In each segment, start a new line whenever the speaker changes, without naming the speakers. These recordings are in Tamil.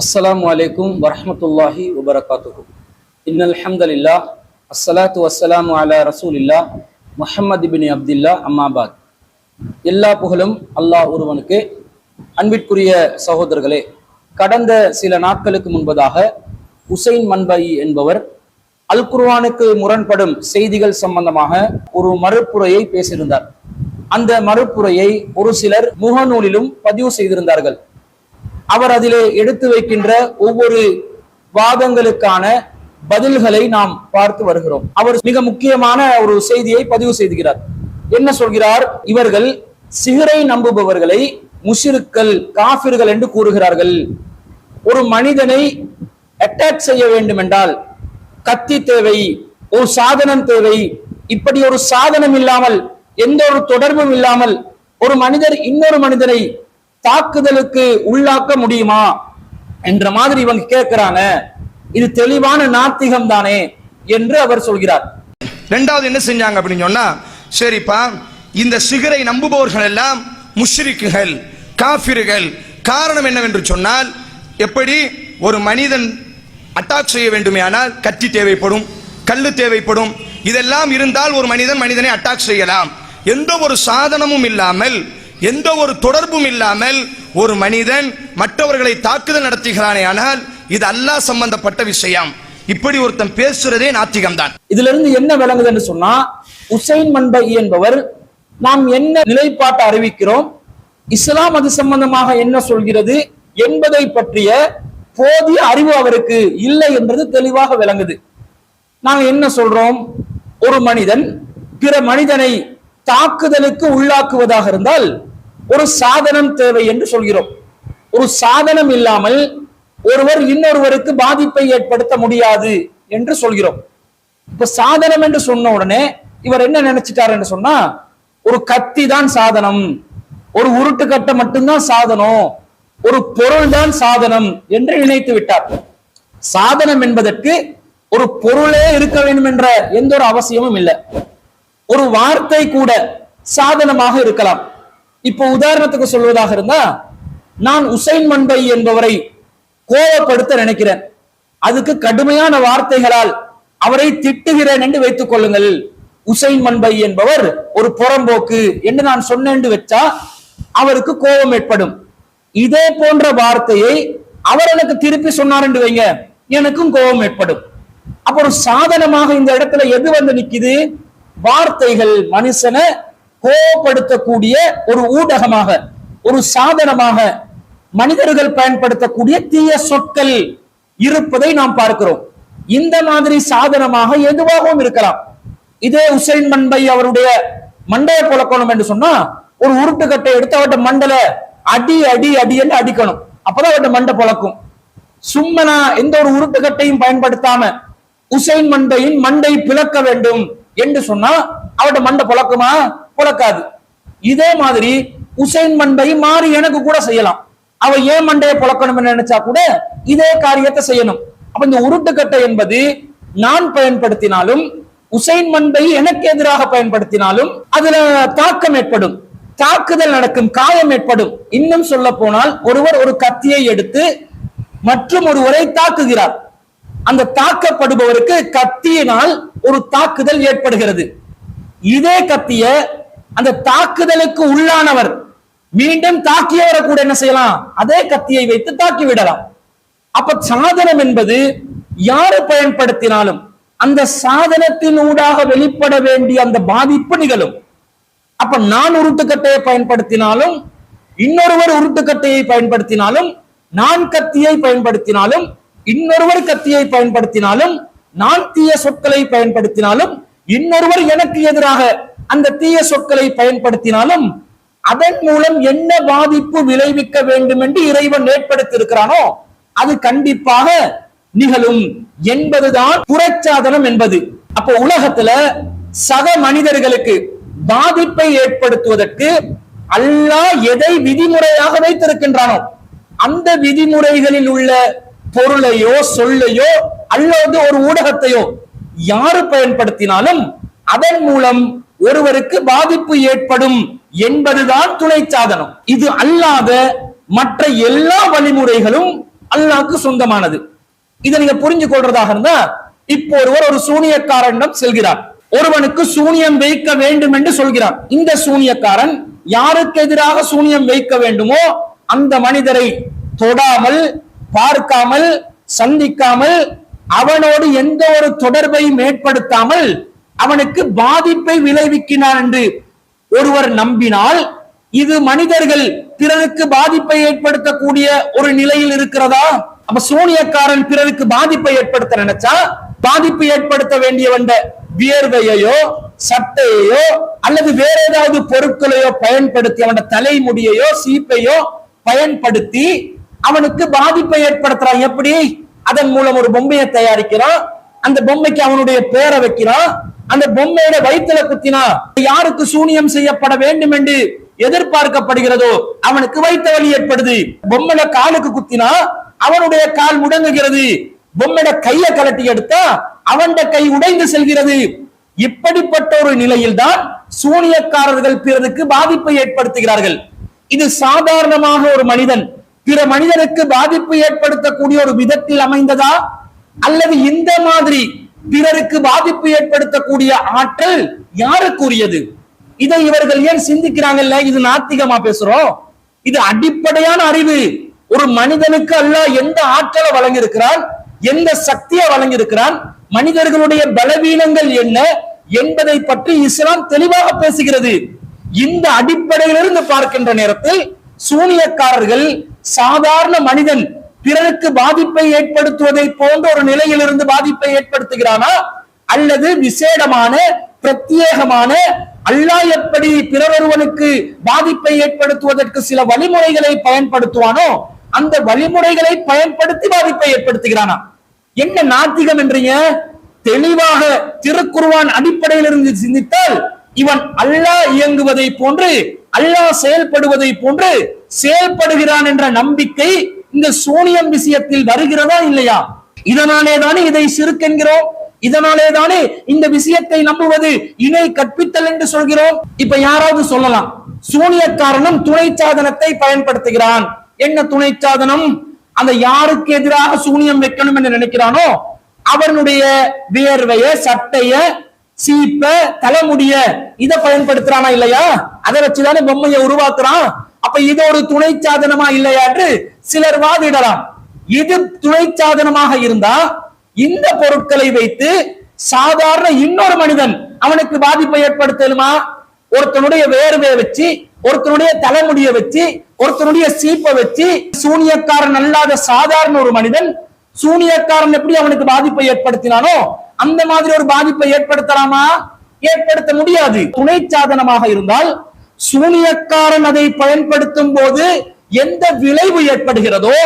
அஸ்ஸலாமு அலைக்கும் வரஹ்மத்துல்லாஹி வபரகாத்துஹு. இன்னல் ஹம்தலில்லாஹ் அஸ்ஸலாத்து வஸ்ஸலாமு அலா ரசூலில்லாஹ் முஹம்மது இப்னு அப்துல்லாஹ் அம்மாபாத். எல்லா புகழும் அல்லாஹ் ஒருவனுக்கு. அன்பிற்குரிய சகோதரர்களே, கடந்த சில நாட்களுக்கு முன்பதாக உசைன் மன்பை என்பவர் அல் குர்ஆனுக்கு முரண்படும் செய்திகள் சம்பந்தமாக ஒரு மறுப்புரையை பேசியிருந்தார். அந்த மறுப்புரையை ஒரு சிலர் முகநூலிலும் பதிவு செய்திருந்தார்கள். அவர் அதிலே எடுத்து வைக்கின்ற ஒவ்வொரு வாதங்களுக்கான பதில்களை நாம் பார்த்து வருகிறோம். அவர் மிக முக்கியமான ஒரு செய்தியை பதிவு செய்கிறார். என்ன சொல்கிறார்? இவர்கள் சிஹரை நம்புபவர்களை முஷ்ரிக்கள், காஃபிர்கள் என்று கூறுகிறார்கள். ஒரு மனிதனை அட்டாக் செய்ய வேண்டும் என்றால் கத்தி தேவை, ஒரு சாதனம் தேவை. இப்படி ஒரு சாதனம் இல்லாமல், எந்த ஒரு தொடர்பும் இல்லாமல் ஒரு மனிதர் இன்னொரு மனிதனை தாக்குதலுக்கு உள்ளாக்க முடியுமா என்ற மாதிரி இவங்க கேட்கிறாங்க. இது தெளிவான நாத்திகம் தானே என்று அவர் சொல்கிறார்.
ரெண்டாவது என்ன செஞ்சாங்க அப்படின்னு சொன்னா, சரிப்பா, இந்த சிகரை நம்புபவர்கள் எல்லாம் முஷ்ரிக்குகள், காஃபிர்கள். காரணம் என்னவென்று சொன்னால், எப்படி ஒரு மனிதன் அட்டாக் செய்ய வேண்டுமே ஆனால் கத்தி தேவைப்படும், கல்லு தேவைப்படும். இதெல்லாம் இருந்தால் ஒரு மனிதனை அட்டாக் செய்யலாம். எந்த ஒரு சாதனமும் இல்லாமல், எந்த ஒரு தொடர்பும் இல்லாமல் ஒரு மனிதன் மற்றவர்களை தாக்குதல் நடத்துகிறானே ஆனால் இது அல்லாஹ் சம்பந்தப்பட்ட விஷயம். இப்படி ஒருத்தன் பேசுறதே நாத்திகம் தான்.
இதுல இருந்து என்ன விளங்குது என்று சொன்னா, உசைன் மன்பை என்பவர் நாம் என்ன நிலைப்பாட்டை அறிவிக்கிறோம், இஸ்லாம் அது சம்பந்தமாக என்ன சொல்கிறது என்பதை பற்றிய போதிய அறிவு அவருக்கு இல்லை என்பது தெளிவாக விளங்குது. நாங்க என்ன சொல்றோம்? ஒரு மனிதன் பிற மனிதனை தாக்குதலுக்கு உள்ளாக்குவதாக இருந்தால் ஒரு சாதனம் தேவை என்று சொல்கிறோம். ஒரு சாதனம் இல்லாமல் ஒருவர் இன்னொருவருக்கு பாதிப்பை ஏற்படுத்த முடியாது என்று சொல்கிறோம். இப்ப சாதனம் என்று சொன்ன உடனே இவர் என்ன நினைச்சிட்டார் என்று சொன்னா, ஒரு கத்தி தான் சாதனம், ஒரு உருட்டு கட்டை மட்டும்தான் சாதனம், ஒரு பொருள் தான் சாதனம் என்று நினைத்து விட்டார். சாதனம் என்பதற்கு ஒரு பொருளே இருக்க வேண்டும் என்ற எந்த ஒரு அவசியமும் இல்லை. ஒரு வார்த்தை கூட சாதனமாக இருக்கலாம். இப்போ உதாரணத்துக்கு சொல்வதாக இருந்தா, நான் உசைன் மன்பை என்பவரை கோபப்படுத்த நினைக்கிறேன், அதுக்கு கடுமையான வார்த்தைகளால் அவரை திட்டுகிறேன் என்று வைத்துக் கொள்ளுங்கள். உசைன் மன்பை என்பவர் ஒரு புறம்போக்கு என்று நான் சொன்னேன் வச்சா அவருக்கு கோபம் ஏற்படும். இதே போன்ற வார்த்தையை அவர் எனக்கு திருப்பி சொன்னார் என்று வைங்க, எனக்கும் கோபம் ஏற்படும். அப்ப ஒரு சாதனமாக இந்த இடத்துல எது வந்து நிக்குது? வார்த்தைகள் மனுஷனை கோபப்படுத்தக்கூடிய ஒரு ஊடகமாக, ஒரு சாதனமாக மனிதர்கள் பயன்படுத்தக்கூடிய தீய சொற்கள் இருப்பதை நாம் பார்க்கிறோம். இந்த மாதிரி சாதனமாக எதுவாகவும் இருக்கலாம். இதே உசைன் மன்பை அவருடைய மண்டைய புழக்கணும் என்று சொன்னா, ஒரு உருட்டுக்கட்டை எடுத்து அவட்ட மண்டல அடி அடி அடி என்று அடிக்கணும், அப்பதான் அவட்ட மண்டை புழக்கும். சும்மனா எந்த ஒரு உருட்டுக்கட்டையும் பயன்படுத்தாம உசைன் மன்பையின் மண்டை பிளக்க வேண்டும் என்று சொன்னா அவட்ட மண்டை புழக்குமா? புழக்காது. இதே மாதிரி உசைன் மன்பை மாறி எனக்கு கூட செய்யலாம். அவ ஏன் மண்டையை புழக்கணும் நினைச்சா கூட இதே காரியத்தை செய்யணும். அப்ப இந்த உருட்டுக்கட்டை என்பது நான் பயன்படுத்தினாலும், உசைன் மன்பை எனக்கு எதிராக பயன்படுத்தினாலும் அதுல தாக்கம் ஏற்படும், தாக்குதல் நடக்கும், காயம் ஏற்படும். இன்னும் சொல்ல போனால், ஒருவர் ஒரு கத்தியை எடுத்து மற்றும் ஒருவரை தாக்குகிறார். அந்த தாக்கப்படுபவருக்கு கத்தியினால் ஒரு தாக்குதல் ஏற்படுகிறது. இதே கத்திய அந்த தாக்குதலுக்கு உள்ளானவர் மீண்டும் தாக்கியவரை கூட என்ன செய்யலாம்? அதே கத்தியை வைத்து தாக்கி விடலாம். அப்ப சாதனம் என்பது யாரு பயன்படுத்தினாலும் அந்த சாதனத்தின் ஊடாக வெளிப்பட வேண்டிய அந்த பாதிப்பு நிகழும். அப்ப நான் உருட்டுக்கட்டையை பயன்படுத்தினாலும், இன்னொருவர் உருட்டுக்கட்டையை பயன்படுத்தினாலும், நான் கத்தியை பயன்படுத்தினாலும், இன்னொருவர் கத்தியை பயன்படுத்தினாலும், நான் தீய சொற்களை பயன்படுத்தினாலும், இன்னொருவர் எனக்கு எதிராக அந்த தீய சொற்களை பயன்படுத்தினாலும், அதன் மூலம் என்ன பாதிப்பு விளைவிக்க வேண்டும் என்று இறைவன் ஏற்படுத்தி இருக்கிறானோ அது கண்டிப்பாக நிகழும் என்பதுதான் புறச்சாதனம் என்பது. அப்போ உலகத்துல சக மனிதர்களுக்கு பாதிப்பை ஏற்படுத்துவதற்கு அல்லாஹ் எதை விதிமுறையாக வைத்திருக்கின்றானோ அந்த விதிமுறைகளில் உள்ள பொருளையோ சொல்லையோ அல்லது ஒரு ஊடகத்தையோ யாரு பயன்படுத்தினாலும் அதன் மூலம் ஒருவருக்கு பாதிப்பு ஏற்படும் என்பதுதான் துணை சாதனம். இது அல்லாத மற்ற எல்லா வழிமுறைகளும் அல்லாஹ்க்கு சொந்தமானது. இதை நீங்க புரிஞ்சு கொள்றதாக இருந்தா, இப்போ ஒருவர் ஒரு சூனியக்காரனிடம் செல்கிறார், ஒருவனுக்கு சூனியம் வைக்க வேண்டும் என்று சொல்கிறார். இந்த சூனியக்காரன் யாருக்கு எதிராக சூனியம் வைக்க வேண்டுமோ அந்த மனிதரை தொடாமல், பார்க்காமல், சந்திக்காமல், அவனோடு எந்த ஒரு தொடர்பையும் ஏற்படுத்தாமல் அவனுக்கு பாதிப்பை விளைவிக்கிறான் என்று ஒருவர் நம்பினால், இது மனிதர்கள் பிறருக்கு பாதிப்பை ஏற்படுத்தக்கூடிய ஒரு நிலையில் இருக்கிறதா? அப்ப சூனியக்காரன் பிறருக்கு பாதிப்பை ஏற்படுத்த நினைச்சா, பாதிப்பு ஏற்படுத்த வேண்டியவன் வியர்வையோ சட்டையோ அல்லது வேற ஏதாவது பொருட்களையோ பயன்படுத்தி, அவன் தலைமுடியையோ சீப்பையோ பயன்படுத்தி அவனுக்கு பாதிப்பை ஏற்படுத்துறான். எப்படி? அதன் மூலம் ஒரு பொம்மையை தயாரிக்கிறான், அந்த பொம்மைக்கு அவனுடைய பேரை வைக்கிறான், அந்த பொம்மையோட வயிற்றுல குத்தினா யாருக்கு சூனியம் செய்யப்பட வேண்டும் என்று எதிர்பார்க்கப்படுகிறதோ அவனுக்கு வயிற்று வலி ஏற்படுது. பொம்மையில காலுக்கு குத்தினா அவனுடைய கால் முடங்குகிறது, பொம்மையோட கையை கலட்டி எடுத்தா அவன் கை உடைந்து செல்கிறது. இப்படிப்பட்ட ஒரு நிலையில் தான் சூனியக்காரர்கள் பிறருக்கு பாதிப்பை ஏற்படுத்துகிறார்கள். இது சாதாரணமாக ஒரு மனிதன் பிற மனிதனுக்கு பாதிப்பு ஏற்படுத்தக்கூடிய ஒரு விதத்தில் அமைந்ததா, அல்லது இந்த மாதிரி பிறருக்கு பாதிப்பு ஏற்படுத்தக்கூடிய ஆற்றல் யாருக்குரியது? இதை இவர்கள் ஏன் சிந்திக்கிறாங்கல்ல? இது நாத்திகமா பேசுறோம்? இது அடிப்படையான அறிவு. ஒரு மனிதனுக்கு அல்லாஹ் எந்த ஆற்றலை வழங்கியிருக்கிறான், எந்த சக்தியை வழங்கியிருக்கிறான், மனிதர்களுடைய பலவீனங்கள் என்ன என்பதை பற்றி இஸ்லாம் தெளிவாக பேசுகிறது. இந்த அடிப்படையிலிருந்து பார்க்கின்ற நேரத்தில் சூனியக்காரர்கள் சாதாரண மனிதன் பிறருக்கு பாதிப்பை ஏற்படுத்துவதை போன்ற ஒரு நிலையிலிருந்து பாதிப்பை ஏற்படுத்துகிறானா, அல்லது விசேடமான பிரத்யேகமான அல்லாஹ் எப்படி பிறரொருவனுக்கு பாதிப்பை ஏற்படுத்துவதற்கு சில வழிமுறைகளை பயன்படுத்துவானோ அந்த வழிமுறைகளை பயன்படுத்தி பாதிப்பை ஏற்படுத்துகிறானா? என்ன நாத்திகம் என்றீங்க? தெளிவாக திருக்குர்ஆன் அடிப்படையில் இருந்து சிந்தித்தால் இவன் அல்லாஹ் இயங்குவதை போன்று, அல்லாஹ் செயல்படுவதை போன்று செயல்படுகிறான் என்ற நம்பிக்கை இந்த சூனியம் விஷயத்தில் வருகிறதா இல்லையா? இதனாலே தானே இதை சிறுக் என்கிறோம், இதனாலே தானே இந்த விஷயத்தை நம்புவது இணை கற்பித்தல் என்று சொல்கிறோம். இப்ப யாராவது சொல்லலாம், சூனியக்காரனும் துணை சாதனத்தை பயன்படுத்துகிறான். என்ன துணை சாதனம்? அந்த யாருக்கு எதிராக சூனியம் வைக்கணும் என்று நினைக்கிறானோ அவனுடைய வியர்வைய, சட்டைய, சீப்ப, தலைமுடிய இதை பயன்படுத்துறானா இல்லையா? அதை வச்சுதானே பொம்மையை உருவாக்குறான். அப்ப இது ஒரு துணை சாதனமா இல்லையா என்று சிலர் வாதிடலாம். இது துணை சாதனமாக இருந்தா இந்த பொருட்களை வைத்து சாதாரண இன்னொரு மனிதன் அவனுக்கு பாதிப்பை ஏற்படுத்தலுமா? ஒருத்தனுடைய வேர்வையை வச்சு, ஒருத்தனுடைய தலைமுடியை வச்சு, ஒருத்தனுடைய சீப்பை வச்சு சூனியக்காரன் அல்லாத சாதாரண ஒரு மனிதன் சூனியக்காரன் எப்படி அவனுக்கு பாதிப்பை ஏற்படுத்தினானோ அந்த மாதிரி ஒரு பாதிப்பை ஏற்படுத்தலாமா? ஏற்படுத்த முடியாது. துணை சாதனமாக இருந்தால் சூனியக்காரன் அதை பயன்படுத்தும் போது எந்த விளைவு ஏற்படுகிறதோ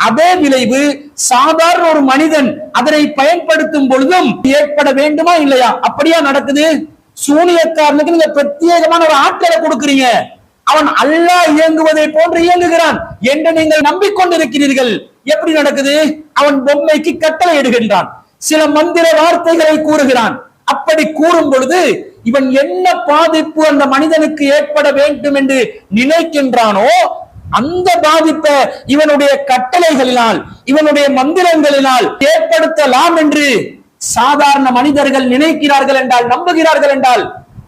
அதே விளைவு சாதாரண ஒரு மனிதன் அதனை பயன்படுத்தும் பொழுதும் ஏற்பட வேண்டுமா இல்லையா? அப்படியா நடக்குது? சூனியக்காரனுக்கு நீங்க பிரத்யேகமான ஒரு ஆற்றலை கொடுக்கிறீங்க, அவன் அல்லாஹ் இயங்குவதை போன்று இயங்குகிறான் என்று நீங்கள் நம்பிக்கொண்டிருக்கிறீர்கள். எப்படி நடக்குது? அவன் பொம்மைக்கு கட்டளை இடுகின்றான், சில மந்திர வார்த்தைகளை கூறுகிறான். அப்படி கூறும் பொழுது இவன் என்ன பாதிப்பு அந்த மனிதனுக்கு ஏற்பட வேண்டும் என்று நினைக்கின்றானோ அந்த பாதிப்பை இவனுடைய கட்டளைகளினால், இவனுடைய மந்திரங்களினால் ஏற்படுத்தலாம் என்று சாதாரண மனிதர்கள் நினைக்கிறார்கள் என்றால், நம்புகிறார்கள் என்றால்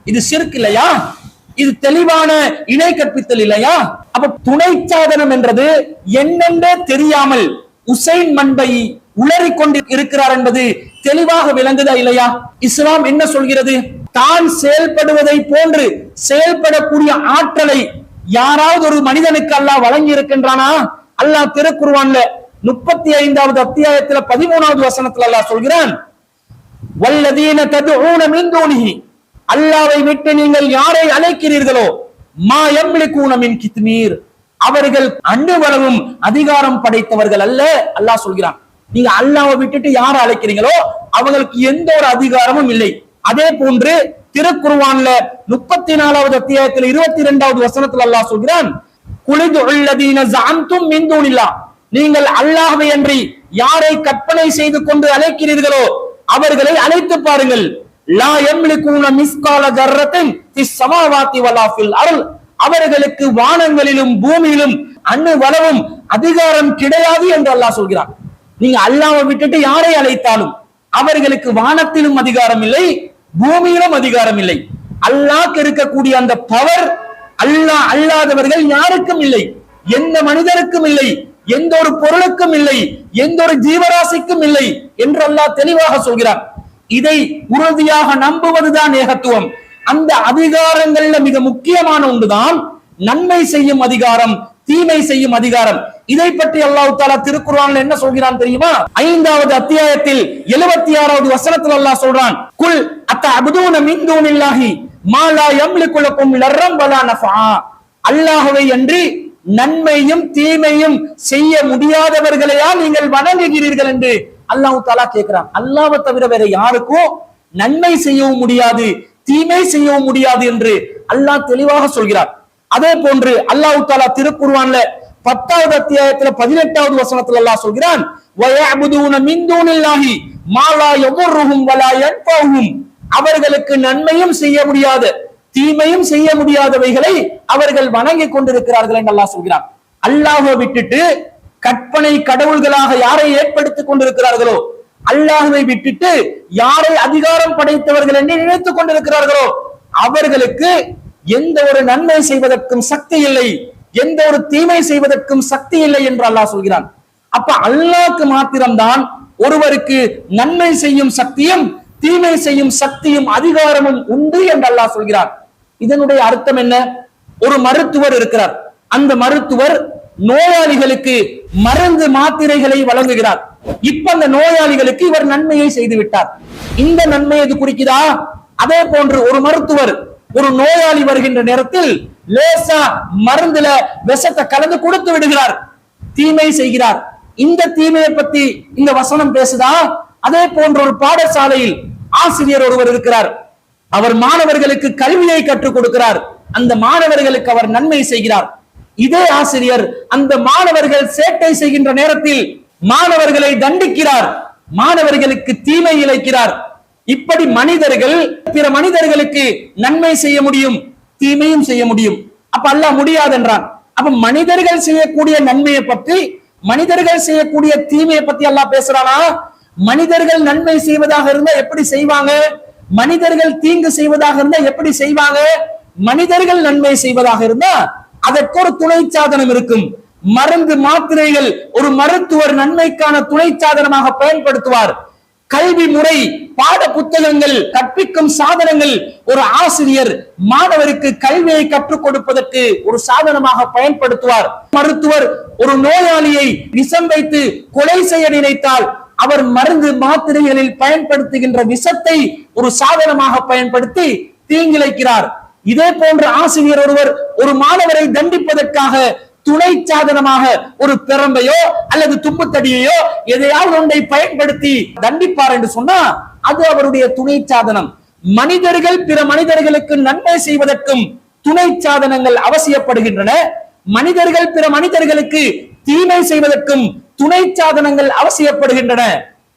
இது ஷிர்க் இல்லையா? இது தெளிவான இணை கற்பித்தல் இல்லையா? அப்ப துணை சாதனம் என்றது என்னென்றே தெரியாமல் உசைன் மன்பை உளறிக் கொண்டு இருக்கிறார் என்பது தெளிவாக விளங்குதா இல்லையா? இஸ்லாம் என்ன சொல்கிறது? தான் செயல்படுவதை போன்று செயல்படக்கூடிய ஆற்றலை யாராவது ஒரு மனிதனுக்கு அல்லாஹ் வழங்கி இருக்கின்றானா? அல்லாஹ் திருக்குர்ஆன்ல 35வது அத்தியாயத்துல 13வது வசனத்துல அல்லாஹ் சொல்கிறான், வல்லதீன ததுஊன மின் தூனிஹி, அல்லாஹ்வை விட்டு நீங்கள் யாரை அழைக்கிறீர்களோ, மா யம்லிகூன மின் கித்மீர், அவர்கள் அணுவளவும் அதிகாரம் படைத்தவர்கள் அல்ல. அல்லாஹ் சொல்கிறான், நீங்க அல்லாஹ்வை விட்டுட்டு யாரை அழைக்கிறீங்களோ அவங்களுக்கு எந்த ஒரு அதிகாரமும் இல்லை. அதே போன்று திருக்குர்ஆன்ல 34வது அத்தியாயத்தில் 22வது வசனத்தில் அல்லாஹ் சொல்கிறான், குலிது அல்லதீன ஜஅம்தும் மின் தூனில்லாஹ், நீங்கள் அல்லாஹ்வை அன்றி யாரை கற்பனை செய்து கொண்டு அழைக்கிறீர்களோ அவர்களை அழைத்து பாருங்கள். லா யம்லிகூன மிஸ்கால தர்ரத்தின் ஃபிஸ் ஸமாவாத்தி வலா ஃபில் அர்ல், அவர்களுக்கு வானங்களிலும் பூமியிலும் அணுவளவும் அதிகாரம் கிடையாது என்று அல்லாஹ் சொல்கிறான். நீங்க அல்லாஹ்வை விட்டுட்டு யாரை அழைத்தாலும் அவர்களுக்கு வானத்திலும் அதிகாரம் இல்லை, பூமியிலும் அதிகாரம் இல்லை. அல்லாஹ்க்கு இருக்கக்கூடிய அந்த பவர் அல்லாஹ் அல்லாதவர்கள் யாருக்கும் இல்லை, எந்த மனிதருக்கும் இல்லை, எந்த ஒரு பொருளுக்கும் இல்லை, எந்த ஒரு ஜீவராசிக்கும் இல்லை என்று அல்லாஹ் தெளிவாக சொல்கிறான். இதை உறுதியாக நம்புவதுதான் ஏகத்துவம். அந்த அதிகாரங்கள்ல மிக முக்கியமான ஒன்றுதான் நன்மை செய்யும் அதிகாரம், தீமை செய்யும் அதிகாரம். இதை பற்றி அல்லாஹ் தஆலா திருக்குர்ஆன்ல என்ன சொல்கிறான் தெரியுமா? 5வது அத்தியாயத்தில் 76வது வசனத்தில் அல்லாஹ் சொல்றான், குல் அத்தஅபுதூன மின் தூனில்லாஹி மா லா யம்லிகு லக்கும் லர்ரம் வலா நஃபா. அல்லாஹ்வை அன்றி நன்மையும் தீமையும் செய்ய முடியாதவர்களையா நீங்கள் வணங்குகிறீர்கள் என்று அல்லாஹ் தஆலா கேட்கிறான். அல்லாஹ்வை தவிர வேற யாருக்கும் நன்மை செய்யவும் முடியாது, தீமை செய்யவும் முடியாது என்று அல்லாஹ் தெளிவாக சொல்கிறார். அதே போன்று அல்லாஹ் தஆலா திருக்குர்ஆன்ல 10வது அத்தியாயத்துல 18வது வசனத்துல அல்லாஹ் சொல்கிறான், வயஅபுதூன மின் தூனில்லாஹி மா லா யதுர்ருஹும் வலா யன்ஃபஉஹும். அவர்களுக்கு நன்மையும் செய்ய முடியாத தீமையும் செய்ய முடியாதவைகளை அவர்கள் வணங்கிக் கொண்டிருக்கிறார்கள் என்று அல்லாஹ் சொல்கிறான். அல்லாஹ்வை விட்டுட்டு கற்பனை கடவுள்களாக யாரை ஏற்படுத்திக் கொண்டிருக்கிறார்களோ, அல்லாஹ்வை விட்டுட்டு யாரை அதிகாரம் படைத்தவர்கள் என்று நினைத்துக் கொண்டிருக்கிறார்களோ அவர்களுக்கு எந்த ஒரு நன்மை செய்வதற்கும் சக்தி இல்லை, எந்த ஒரு தீமை செய்வதற்கும் சக்தி இல்லை என்று அல்லாஹ் சொல்கிறான். அப்ப அல்லாஹ்க்கு மாத்திரம்தான் ஒருவருக்கு நன்மை செய்யும் சக்தியும் தீமை செய்யும் சக்தியும் அதிகாரமும் உண்டு என்று அல்லாஹ் சொல்கிறான். இதனுடைய அர்த்தம் என்ன? ஒரு மருத்துவர் இருக்கிறார், அந்த மருத்துவர் நோயாளிகளுக்கு மருந்து மாத்திரைகளை வழங்குகிறார். இப்ப அந்த நோயாளிகளுக்கு இவர் நன்மையை செய்து விட்டார். இந்த நன்மை இது குறிக்குதா? அதே போன்று ஒரு மருத்துவர் ஒரு நோயாளி வருகின்ற நேரத்தில் லேசா மருந்துல விஷத்தை கலந்து கொடுத்து விடுகிறார், தீமை செய்கிறார். இந்த தீமையை பத்தி இந்த வசனம் பேசுதா? அதே போன்ற ஒரு பாடசாலையில் ஆசிரியர் ஒருவர் இருக்கிறார், அவர் மாணவர்களுக்கு கல்வியை கற்றுக் கொடுக்கிறார், அந்த மாணவர்களுக்கு அவர் நன்மை செய்கிறார். இதே ஆசிரியர் அந்த மாணவர்கள் சேட்டை செய்கின்ற நேரத்தில் மாணவர்களை தண்டிக்கிறார், மாணவர்களுக்கு தீமை இழைக்கிறார். இப்படி மனிதர்கள் பிற மனிதர்களுக்கு நன்மை செய்ய முடியும், தீமையும் செய்ய முடியும். அப்ப அல்லாஹ் முடியாது என்றான். அப்ப மனிதர்கள் செய்யக்கூடிய நன்மையை பற்றி, மனிதர்கள் செய்யக்கூடிய தீமையை பத்தி அல்லாஹ் பேசுறானா? மனிதர்கள் நன்மை செய்வதாக இருந்தா எப்படி செய்வாங்க, மனிதர்கள் தீங்கு செய்வதாக இருந்தா எப்படி செய்வாங்க? மனிதர்கள் நன்மை செய்வதாக இருந்தா அதற்கு ஒரு துணை சாதனம் இருக்கும். மருந்து மாத்திரைகள் ஒரு மருத்துவர் நன்மைக்கான துணை சாதனமாக பயன்படுத்துவார். கல்வி முறை, பாட புத்தகங்கள், கற்பிக்கும் சாதனங்கள் ஒரு ஆசிரியர் மாணவருக்கு கல்வியை கற்றுக் கொடுப்பதற்கு ஒரு சாதனமாக பயன்படுத்துவார். மருத்துவர் ஒரு நோயாளியை விஷம் வைத்து கொலை செய்ய நினைத்தால் அவர் மருந்து மாத்திரைகளில் பயன்படுத்துகின்ற விஷத்தை ஒரு சாதனமாக பயன்படுத்தி தீங்கிழைக்கிறார். இதே போன்ற ஆசிரியர் ஒருவர் ஒரு மாணவரை தண்டிப்பதற்காக துணை சாதனமாக ஒரு பெரம்பையோ அல்லது தும்புத்தடியையோ எதையாவது ஒன்றை பயன்படுத்தி தண்டிப்பார் என்று சொன்னா அது அவருடைய துணை சாதனம். மனிதர்கள் பிற மனிதர்களுக்கு நன்மை செய்வதற்கும் துணை சாதனங்கள் அவசியப்படுகின்றன, மனிதர்கள் பிற மனிதர்களுக்கு தீமை செய்வதற்கும் துணை சாதனங்கள் அவசியப்படுகின்றன.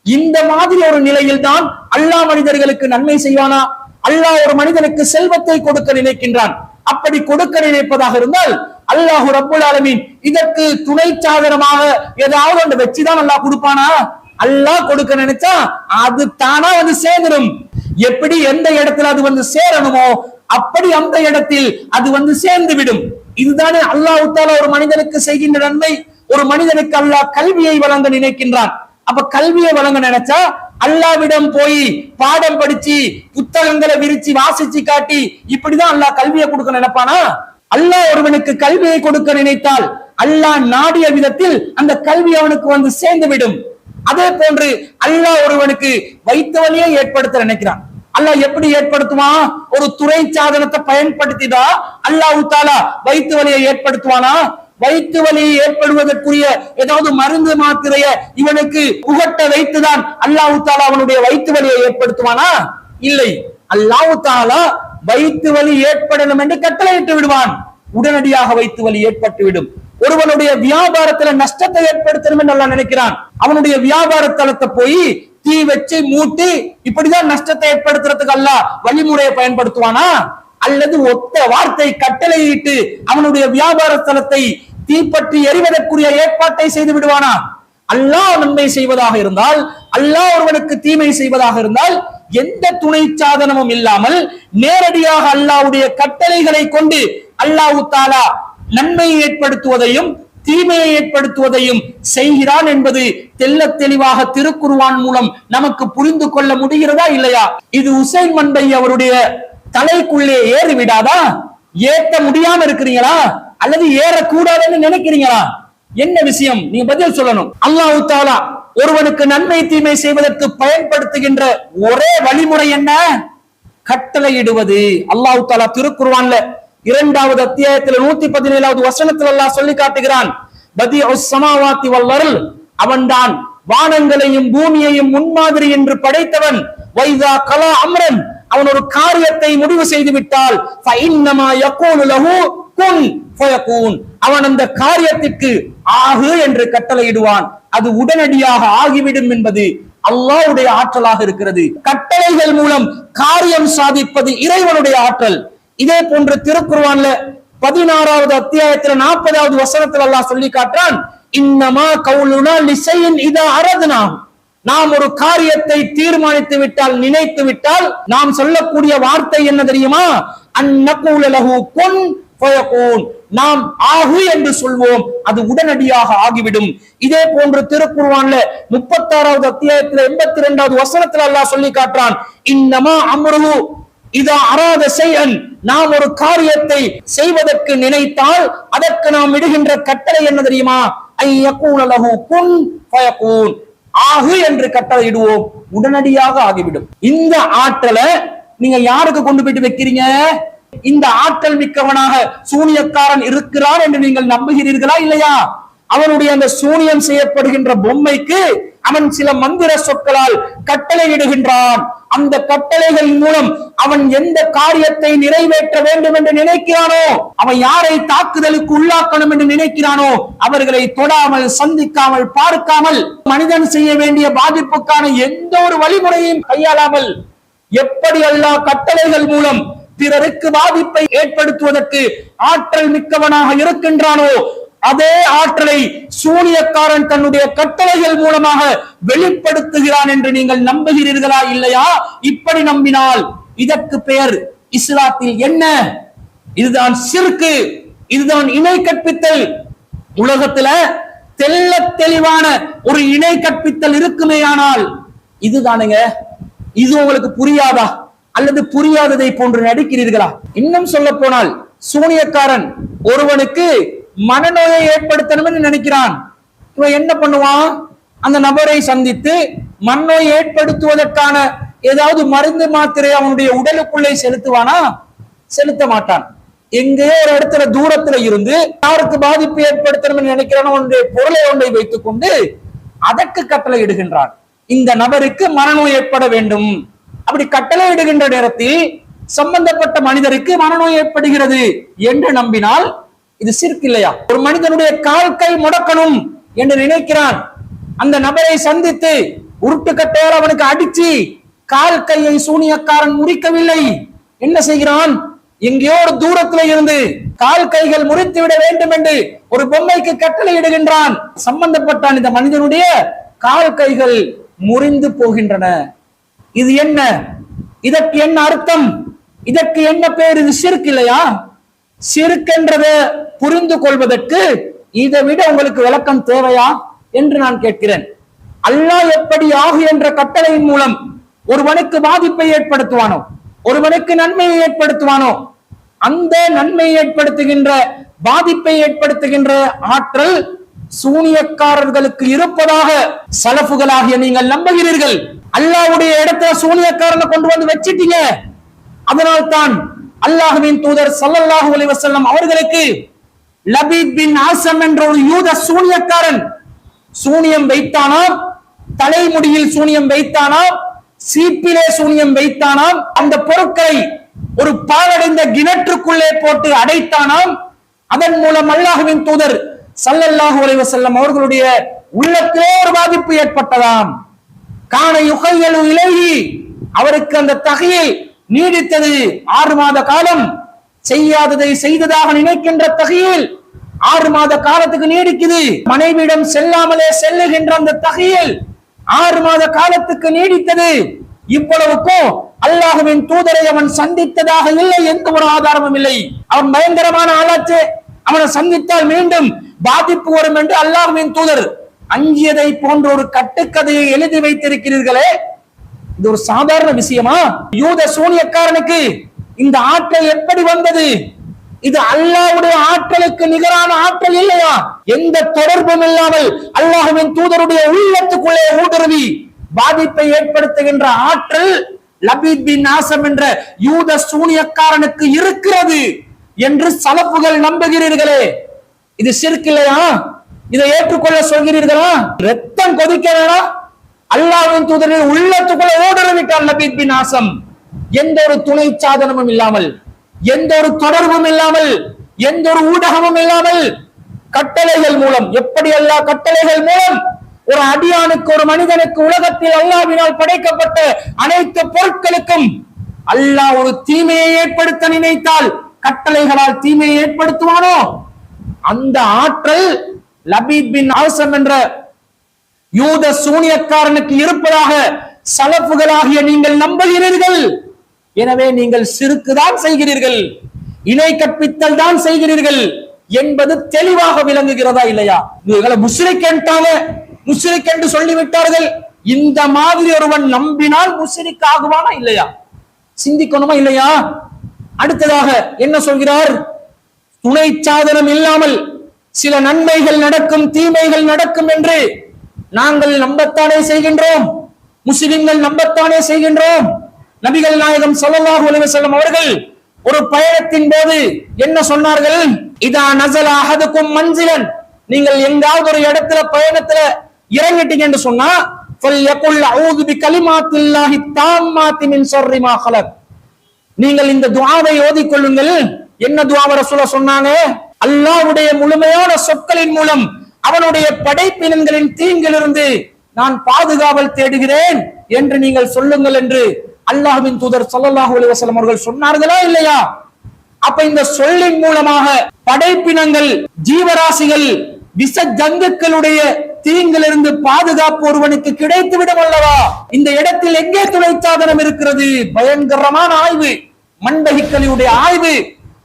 இந்த மாதிரி ஒரு நிலையில் தான் அல்லாஹ் மனிதர்களுக்கு நன்மை செய்வானா? அல்லாஹ் ஒரு மனிதனுக்கு செல்வத்தை கொடுக்க நினைக்கின்றான். அப்படி கொடுக்க நினைப்பதாக இருந்தால் அல்லாஹ் ரப்புல் ஆலமீன் இதற்கு துணை சாதனமாக ஏதாவது ஒன்று வச்சுதான் அல்லாஹ் கொடுப்பானா? அல்லாஹ் கொடுக்க நினைச்சா அது தானா வந்து சேர்ந்துடும். எப்படி எந்த இடத்துல அது வந்து சேரணுமோ அப்படி அந்த இடத்தில் அது வந்து சேர்ந்து விடும். இதுதானே அல்லாஹ் தஆலா ஒரு மனிதனுக்கு செய்கின்ற நன்மை. ஒரு மனிதனுக்கு அல்லாஹ் கல்வியை வழங்க நினைக்கின்றான். அப்ப கல்வியை வழங்க நினைச்சா அல்லாவிடம் போய் பாடம் படிச்சு புத்தகங்களை விரிச்சு வாசிச்சு காட்டி இப்படிதான் அல்லாஹ் கல்வியை கொடுக்க நினைப்பானா? அல்லாஹ் ஒருவனுக்கு கல்வியை கொடுக்க நினைத்தால் அல்லாஹ் நாடிய விதத்தில் அந்த கல்வி அவனுக்கு வந்து சேர்ந்து விடும். அதே போன்று அல்லாஹ் ஒருவனுக்கு வைத்த வழியை ஏற்படுத்த நினைக்கிறான். அல்லாஹ் எப்படி ஏற்படுத்துவான்? ஒரு துறை சாதனத்தை பயன்படுத்திதான் அல்லாஹ் தஆலா வைத்த வழியை ஏற்படுத்துவானா? வயிற்று வலி ஏற்படுவதற்குரிய ஏதாவது மருந்து மாத்திரைய இவனுக்கு புகட்ட வைத்துதான் அல்லாஹ் தஆலா அவனுடைய வயிற்று வலியை ஏற்படுத்துவானா? இல்லை. அல்லாஹ் தஆலா வயிற்று வலி ஏற்படணும் என்று கட்டளையிட்டு விடுவான், உடனடியாக வயிற்று வலி ஏற்பட்டு விடும். ஒருவனுடைய வியாபாரத்துல நஷ்டத்தை ஏற்படுத்தணும் என்று அல்லாஹ் நினைக்கிறான், அவனுடைய வியாபார தளத்தை போய் தீ வச்சு மூட்டி இப்படிதான் நஷ்டத்தை ஏற்படுத்துறதுக்கு அல்லாஹ் வழிமுறையை பயன்படுத்துவானா? அல்லது ஒத்த வார்த்தை கட்டளையிட்டு அவனுடைய வியாபார ஸ்தலத்தை தீப்பற்றி எரிவதற்குரிய ஏற்பாட்டை செய்து விடுவானா? அல்லாஹ் நன்மை செய்வதாக இருந்தால், அல்லாஹ் ஒருவனுக்கு தீமை செய்வதாக இருந்தால், எந்த துணை சாதனமும் இல்லாமல் நேரடியாக அல்லாஹ்வுடைய கட்டளைகளை கொண்டு அல்லாஹ் தஆலா நன்மையை ஏற்படுத்துவதையும் தீமையை ஏற்படுத்துவதையும் செய்கிறான் என்பது தெள்ளத் தெளிவாக திருக்குர்ஆன் மூலம் நமக்கு புரிந்து கொள்ள முடிகிறதா இல்லையா? இது உசைன் மன்பை அவருடைய தலைக்குள்ளே ஏறி விடாதா? ஏற்ற முடியாம இருக்கிறீங்களா அல்லது ஏறக்கூடாதுன்னு நினைக்கிறீங்களா? என்ன விஷயம்? நீங்க பதில் சொல்லணும். அல்லாஹ் தஆலா ஒருவனுக்கு நன்மை தீமை செய்வதற்கு பயன்படுத்துகின்ற ஒரே வழிமுறை என்ன? கட்டளையிடுவது. அல்லாஹ் தஆலா திருக்குர்ஆன்ல 2வது அத்தியாயத்தில் 117வது வசனத்தில் அல்லாஹ் சொல்லி காட்டுகிறான், பதீஉஸ் ஸமாவாத்தி வல் அர்ல், அவன்தான் வானங்களையும் பூமியையும் முன்மாதிரி என்று படைத்தவன். வைதா கலா அம்ரன், அவன் ஒரு காரியத்தை முடிவு செய்து விட்டால் ஃபஇன்னமா யகூலு லஹு குன் ஃபயகூன், அவன் அந்த காரியத்திற்கு ஆகு என்று கட்டளையிடுவான், அது உடனடியாக ஆகிவிடும் என்பது அல்லாஹ்வுடைய ஆற்றலாக இருக்கிறது. கட்டளைகள் மூலம் காரியம் சாதிப்பது இறைவனுடைய ஆற்றல். இதே போன்று திருக்குர்ஆன்ல 16வது அத்தியாயத்தில் 40வது வசனத்தில் அல்லாஹ் சொல்லி காட்டுறான், இன்னமா கவுலுனா லிஷைஇன் இதா அரத்னா, நாம் ஒரு காரியத்தை தீர்மானித்து விட்டால், நினைத்து விட்டால், நாம் சொல்லக்கூடிய வார்த்தை என்ன தெரியுமா? அன்னகூல லஹு குன் ஃபயகூன், நாம் ஆகு என்று சொல்வோம், அது உடனடியாக ஆகிவிடும். இதே போன்று திருக்குர்ஆன்ல 36வது அத்தியாயத்தில் 82வது வசனத்தில் அல்லாஹ் சொல்லி காட்டுறான், இன்னமா அம்ருஹு இதா அராத ஷைஅன், நாம் ஒரு காரியத்தை செய்வதற்கு நினைத்தால் அதற்கு நாம் இடுகின்ற கட்டளை என்ன தெரியுமா? ஐயகூல லஹு குன் ஃபயகூன், ஆகு என்று கட்டளை இடுவோம், உடனடியாக ஆகிவிடும். இந்த ஆற்றலை நீங்க யாருக்கு கொண்டு போயிட்டு வைக்கிறீங்க? இந்த ஆற்றல் மிக்கவனாக சூனியக்காரன் இருக்கிறான் என்று நீங்கள் நம்புகிறீர்களா இல்லையா? அவனுடைய அந்த சூனியம் செய்யப்படுகின்ற பொம்மைக்கு அவன் சில மந்திர சொற்களால் கட்டளை இடுகின்றான். அந்த கட்டளைகள் மூலம் அவன் எந்த காரியத்தை நிறைவேற்ற வேண்டும் என்று நினைக்கிறானோ, அவன் யாரை தாக்குதலுக்கு உள்ளாக்கணும் என்று நினைக்கிறானோ, அவர்களை தொடாமல், சந்திக்காமல், பார்க்காமல், மனிதன் செய்ய வேண்டிய பாதிப்புக்கான எந்த ஒரு வழிமுறையையும் கையாளாமல், எப்படி அல்லாஹ் கட்டளைகள் மூலம் பிறருக்கு பாதிப்பை ஏற்படுத்துவதற்கு ஆற்றல் மிக்கவனாக இருக்கின்றானோ, அதே ஆற்றலை சூனியக்காரன் தன்னுடைய கட்டளைகள் மூலமாக வெளிப்படுத்துகிறான் என்று நீங்கள் நம்புகிறீர்களா இல்லையா? இப்படி நம்பினால் இதற்கு பெயர் இஸ்லாத்தில் என்ன? இதுதான் ஷிர்க், இதுதான் இணை கற்பித்தல். உலகத்துல தெள்ளத் தெளிவான ஒரு இணை கற்பித்தல் இருக்குமேயானால் இதுதானுங்க. இது உங்களுக்கு புரியாதா அல்லது புரியாததை போன்று நடிக்கிறீர்களா? இன்னும் சொல்ல போனால் சூனியக்காரன் ஒருவனுக்கு மனநோயை ஏற்படுத்தணும் நினைக்கிறான். இவன் என்ன பண்ணுவான்? அந்த நபரை சந்தித்து மனநோய் ஏற்படுத்துவதற்கான ஏதாவது மருந்து மாத்திரை அவனுடைய உடலுக்குள்ளே செலுத்துவானா? செலுத்த மாட்டான். எங்கேயோ ஒரு இடத்துல தூரத்துல இருந்து யாருக்கு பாதிப்பு ஏற்படுத்தணும் நினைக்கிறானோ அவனுடைய பொருளை ஒன்றை வைத்துக் கொண்டு அதற்கு கட்டளை இடுகின்றான். இந்த நபருக்கு மனநோய் ஏற்பட வேண்டும். அப்படி கட்டளை இடுகின்ற நேரத்தில் சம்பந்தப்பட்ட மனிதருக்கு மனநோய் ஏற்படுகிறது என்று நம்பினால் இது ஷிர்க் இல்லையா? ஒரு மனிதனுடைய கால் கை முடக்கணும் என்று நினைக்கிறான். அந்த நபரை சந்தித்து உருட்டுக்கட்டையால் அவனுக்கு அடிச்சு கால் கையை சூனியக்காரன் முறிக்கவில்லை. என்ன செய்கிறான்? எங்கேயோ ஒரு தூரத்துல இருந்து கால் கைகள் முறித்து விட வேண்டும் என்று ஒரு பொம்மைக்கு கட்டளை இடுகின்றான். சம்பந்தப்பட்டான் இந்த மனிதனுடைய கால் கைகள் முறிந்து போகின்றன. இது என்ன? இதற்கு என்ன அர்த்தம்? இதற்கு என்ன பேர்? இது ஷிர்க் இல்லையா? ஷிர்க் என்றதை புரிந்து கொள்வதற்கு இதை விட உங்களுக்கு விளக்கம் தேவையா என்று நான் கேட்கிறேன். அல்லாஹ் எப்படி ஆகு என்ற கட்டளையின் மூலம் ஒருவனுக்கு பாதிப்பை ஏற்படுத்துவானோ, ஒருவனுக்கு நன்மையை ஏற்படுத்துவானோ, அந்த நன்மையை ஏற்படுத்துகின்ற பாதிப்பை ஏற்படுத்துகின்ற ஆற்றல் சூனியக்காரர்களுக்கு இருப்பதாக சலஃபுகளாகிய நீங்கள் நம்புகிறீர்கள். அல்லாஹ்வுடைய இடத்துல சூனியக்காரனை கொண்டு வந்து வச்சிட்டீங்க. அதனால்தான் அல்லாஹ்வின் தூதர் ஸல்லல்லாஹு அலைஹி வஸல்லம் அவர்களுக்கு லபீத் பின் ஆசம் என்ற ஒரு யூத சூனியக்காரன் சூனியம் வைத்தானாம், தலைமுடியில் சூனியம் வைத்தானாம், சீப்பிலே சூனியம் வைத்தானாம், அந்த பொருட்களை ஒரு பாழடைந்த கிணற்றுக்குள்ளே போட்டு அடைத்தானாம். அதன் மூலம் அல்லாஹ்வின் தூதர் ஸல்லல்லாஹு அலைஹி வஸல்லம் அவர்களுடைய உள்ளத்திலே ஒரு பாதிப்பு ஏற்பட்டதாம். கான யுகையலு இலைஹி, அவருக்கு அந்த தகையில் நீடித்தது 6 மாத காலம். செய்யாததை செய்ததாக நினைக்கின்ற தகையில் 6 மாத காலத்துக்கு நீடிக்குது. மனைவியிடம் செல்லாமலே செல்லுகின்ற அந்த தகையல் 6 மாத காலத்துக்கு நீடித்தது. இவ்வளவுக்கும் அல்லாஹ்வின் தூதரை அவன் சந்தித்ததாக இல்லை, எந்த ஒரு ஆதாரமும் இல்லை. அவன் பயங்கரமான ஆளாச்சு, அவனை சந்தித்தால் மீண்டும் பாதிப்பு வரும் என்று அல்லாஹ்வின் தூதர் அஞ்சியதை போன்ற ஒரு கட்டுக்கதையை எழுதி வைத்திருக்கிறீர்களே, இது ஒரு சாதாரண விஷயமா? யூத சூனியக்காரனுக்கு இந்த ஆற்றல் எப்படி வந்தது? இது அல்லாஹ்வுடைய ஆற்றலுக்கு நிகரான ஆற்றல் இல்லையா? எந்த தொடர்பும் இல்லாமல் அல்லாஹ்வின் தூதருடைய உள்ளத்துக்குள்ளே ஊடுருவி பாதிப்பை ஏற்படுத்துகின்ற ஆற்றல் லபீத் பின் ஆசம் என்ற யூத சூனியக்காரனுக்கு இருக்கிறது என்று சலப்புகள் நம்புகிறீர்களே, இது ஷிர்க் இல்லையா? இதை ஏற்றுக்கொள்ள சொல்கிறீர்களா? ரத்தம் கொதிக்க வேணாம், அல்லாஹ்வின் தூதரின் உள்ளத்துக்குள்ள ஊடுருவிட்டார் லபீத் பின் ஆசம். எந்த ஒரு துணை சாதனமும் இல்லாமல், எந்த ஒரு தொடர்பும் இல்லாமல், எந்த ஒரு ஊடகமும் இல்லாமல், கட்டளைகள் மூலம், எப்படி அல்லாஹ் கட்டளைகள் மூலம் ஒரு அடியானுக்கு, ஒரு மனிதனுக்கு உலகத்தில் அல்லாஹ்வினால் படைக்கப்பட்ட அனைத்து பொருட்களுக்கும் அல்லாஹ் ஒரு தீமையை ஏற்படுத்த நினைத்தால் கட்டளைகளால் தீமையை ஏற்படுத்துவானோ, அந்த ஆற்றல் லபீத் பின் ஆசம் என்ற யூத சூனியக்காரனுக்கு இருப்பதாக சலப்புகளாகிய நீங்கள் நம்புகிறீர்கள். எனவே நீங்கள் ஷிர்க் தான் செய்கிறீர்கள், இணை கற்பித்தல் தான் செய்கிறீர்கள் என்பது தெளிவாக விளங்குகிறதா இல்லையா? இவர்களை முஸ்லிக் என்று சொல்லிவிட்டார்கள். இந்த மாதிரி ஒருவன் நம்பினால் முஸ்லிக் ஆகுவானா இல்லையா? சிந்திக்கணுமா இல்லையா? அடுத்ததாக என்ன சொல்கிறார்? துணை சாதனம் இல்லாமல் சில நன்மைகள் நடக்கும், தீமைகள் நடக்கும் என்று நாங்கள் நம்பத்தானே செய்கின்றோம், முஸ்லிம்கள் நம்பத்தானே செய்கின்றோம். நபிகள் நாயகம் ஸல்லல்லாஹு அலைஹி வஸல்லம் அவர்கள் ஒரு பயணத்தின் போது என்ன சொன்னார்கள்? இதா நஸல அஹதுக்கும் மன்சிலன், நீங்கள் எங்காவது ஒரு இடத்துல பயணத்துல இறங்கிட்டீங்க என்று சொன்னா ஃபல்யகுல் அஊது பிகலிமாத்தில்லாஹி தாம்மாத்தி மின் ஷர்ரி மா ஹலக், நீங்கள் இந்த துஆவை ஓதிக் கொள்ளுங்கள். என்ன துஆவை ரசூலுல்லாஹ் சொன்னாங்க? அல்லாஹ்வுடைய முழுமையான சொற்களின் மூலம் அவனுடைய படைப்பினங்களின் தீங்கிலிருந்து நான் பாதுகாவல் தேடுகிறேன் என்று நீங்கள் சொல்லுங்கள் என்று அல்லாஹ்வின் தூதர் ஸல்லல்லாஹு அலைஹி வஸல்லம் அவர்கள் சொன்னார்களா இல்லையா? அப்ப இந்த சொல்லின் மூலமாக படைப்பினங்கள், ஜீவராசிகள், விஷ ஜந்துக்களுடைய தீங்கிலிருந்து பாதுகாப்பு ஒருவனுக்கு கிடைத்து விடும் அல்லவா? இந்த இடத்தில் எங்கே துணை சாதனம் இருக்கிறது? பயங்கரமான ஆய்வு, மண்பைகளுடைய ஆய்வு.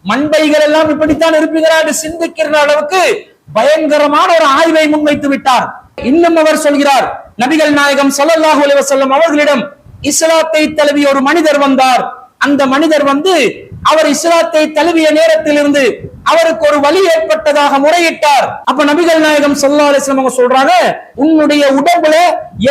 மண்பைகள் எல்லாம் இப்படித்தான் இருப்பீங்களா என்று சிந்திக்கிற அளவுக்கு பயங்கரமான ஒரு ஆய்வை முன்வைத்து விட்டார். இன்னும் அவர் சொல்கிறார், நபிகள் நாயகம் ஸல்லல்லாஹு அலைஹி வஸல்லம் அவர்களிடம் இஸ்லாத்தை தழுவிய ஒரு மனிதர் வந்தார். அந்த மனிதர் அவர் இஸ்லாத்தை தழுவிய நேரத்தில் இருந்து அவருக்கு ஒரு வலி ஏற்பட்டதாக முறையிட்டார். அப்ப நபிகள் நாயகம் ஸல்லல்லாஹு அலைஹி வஸல்லம் அவங்க சொல்றாங்க, உன்னுடைய உடம்புல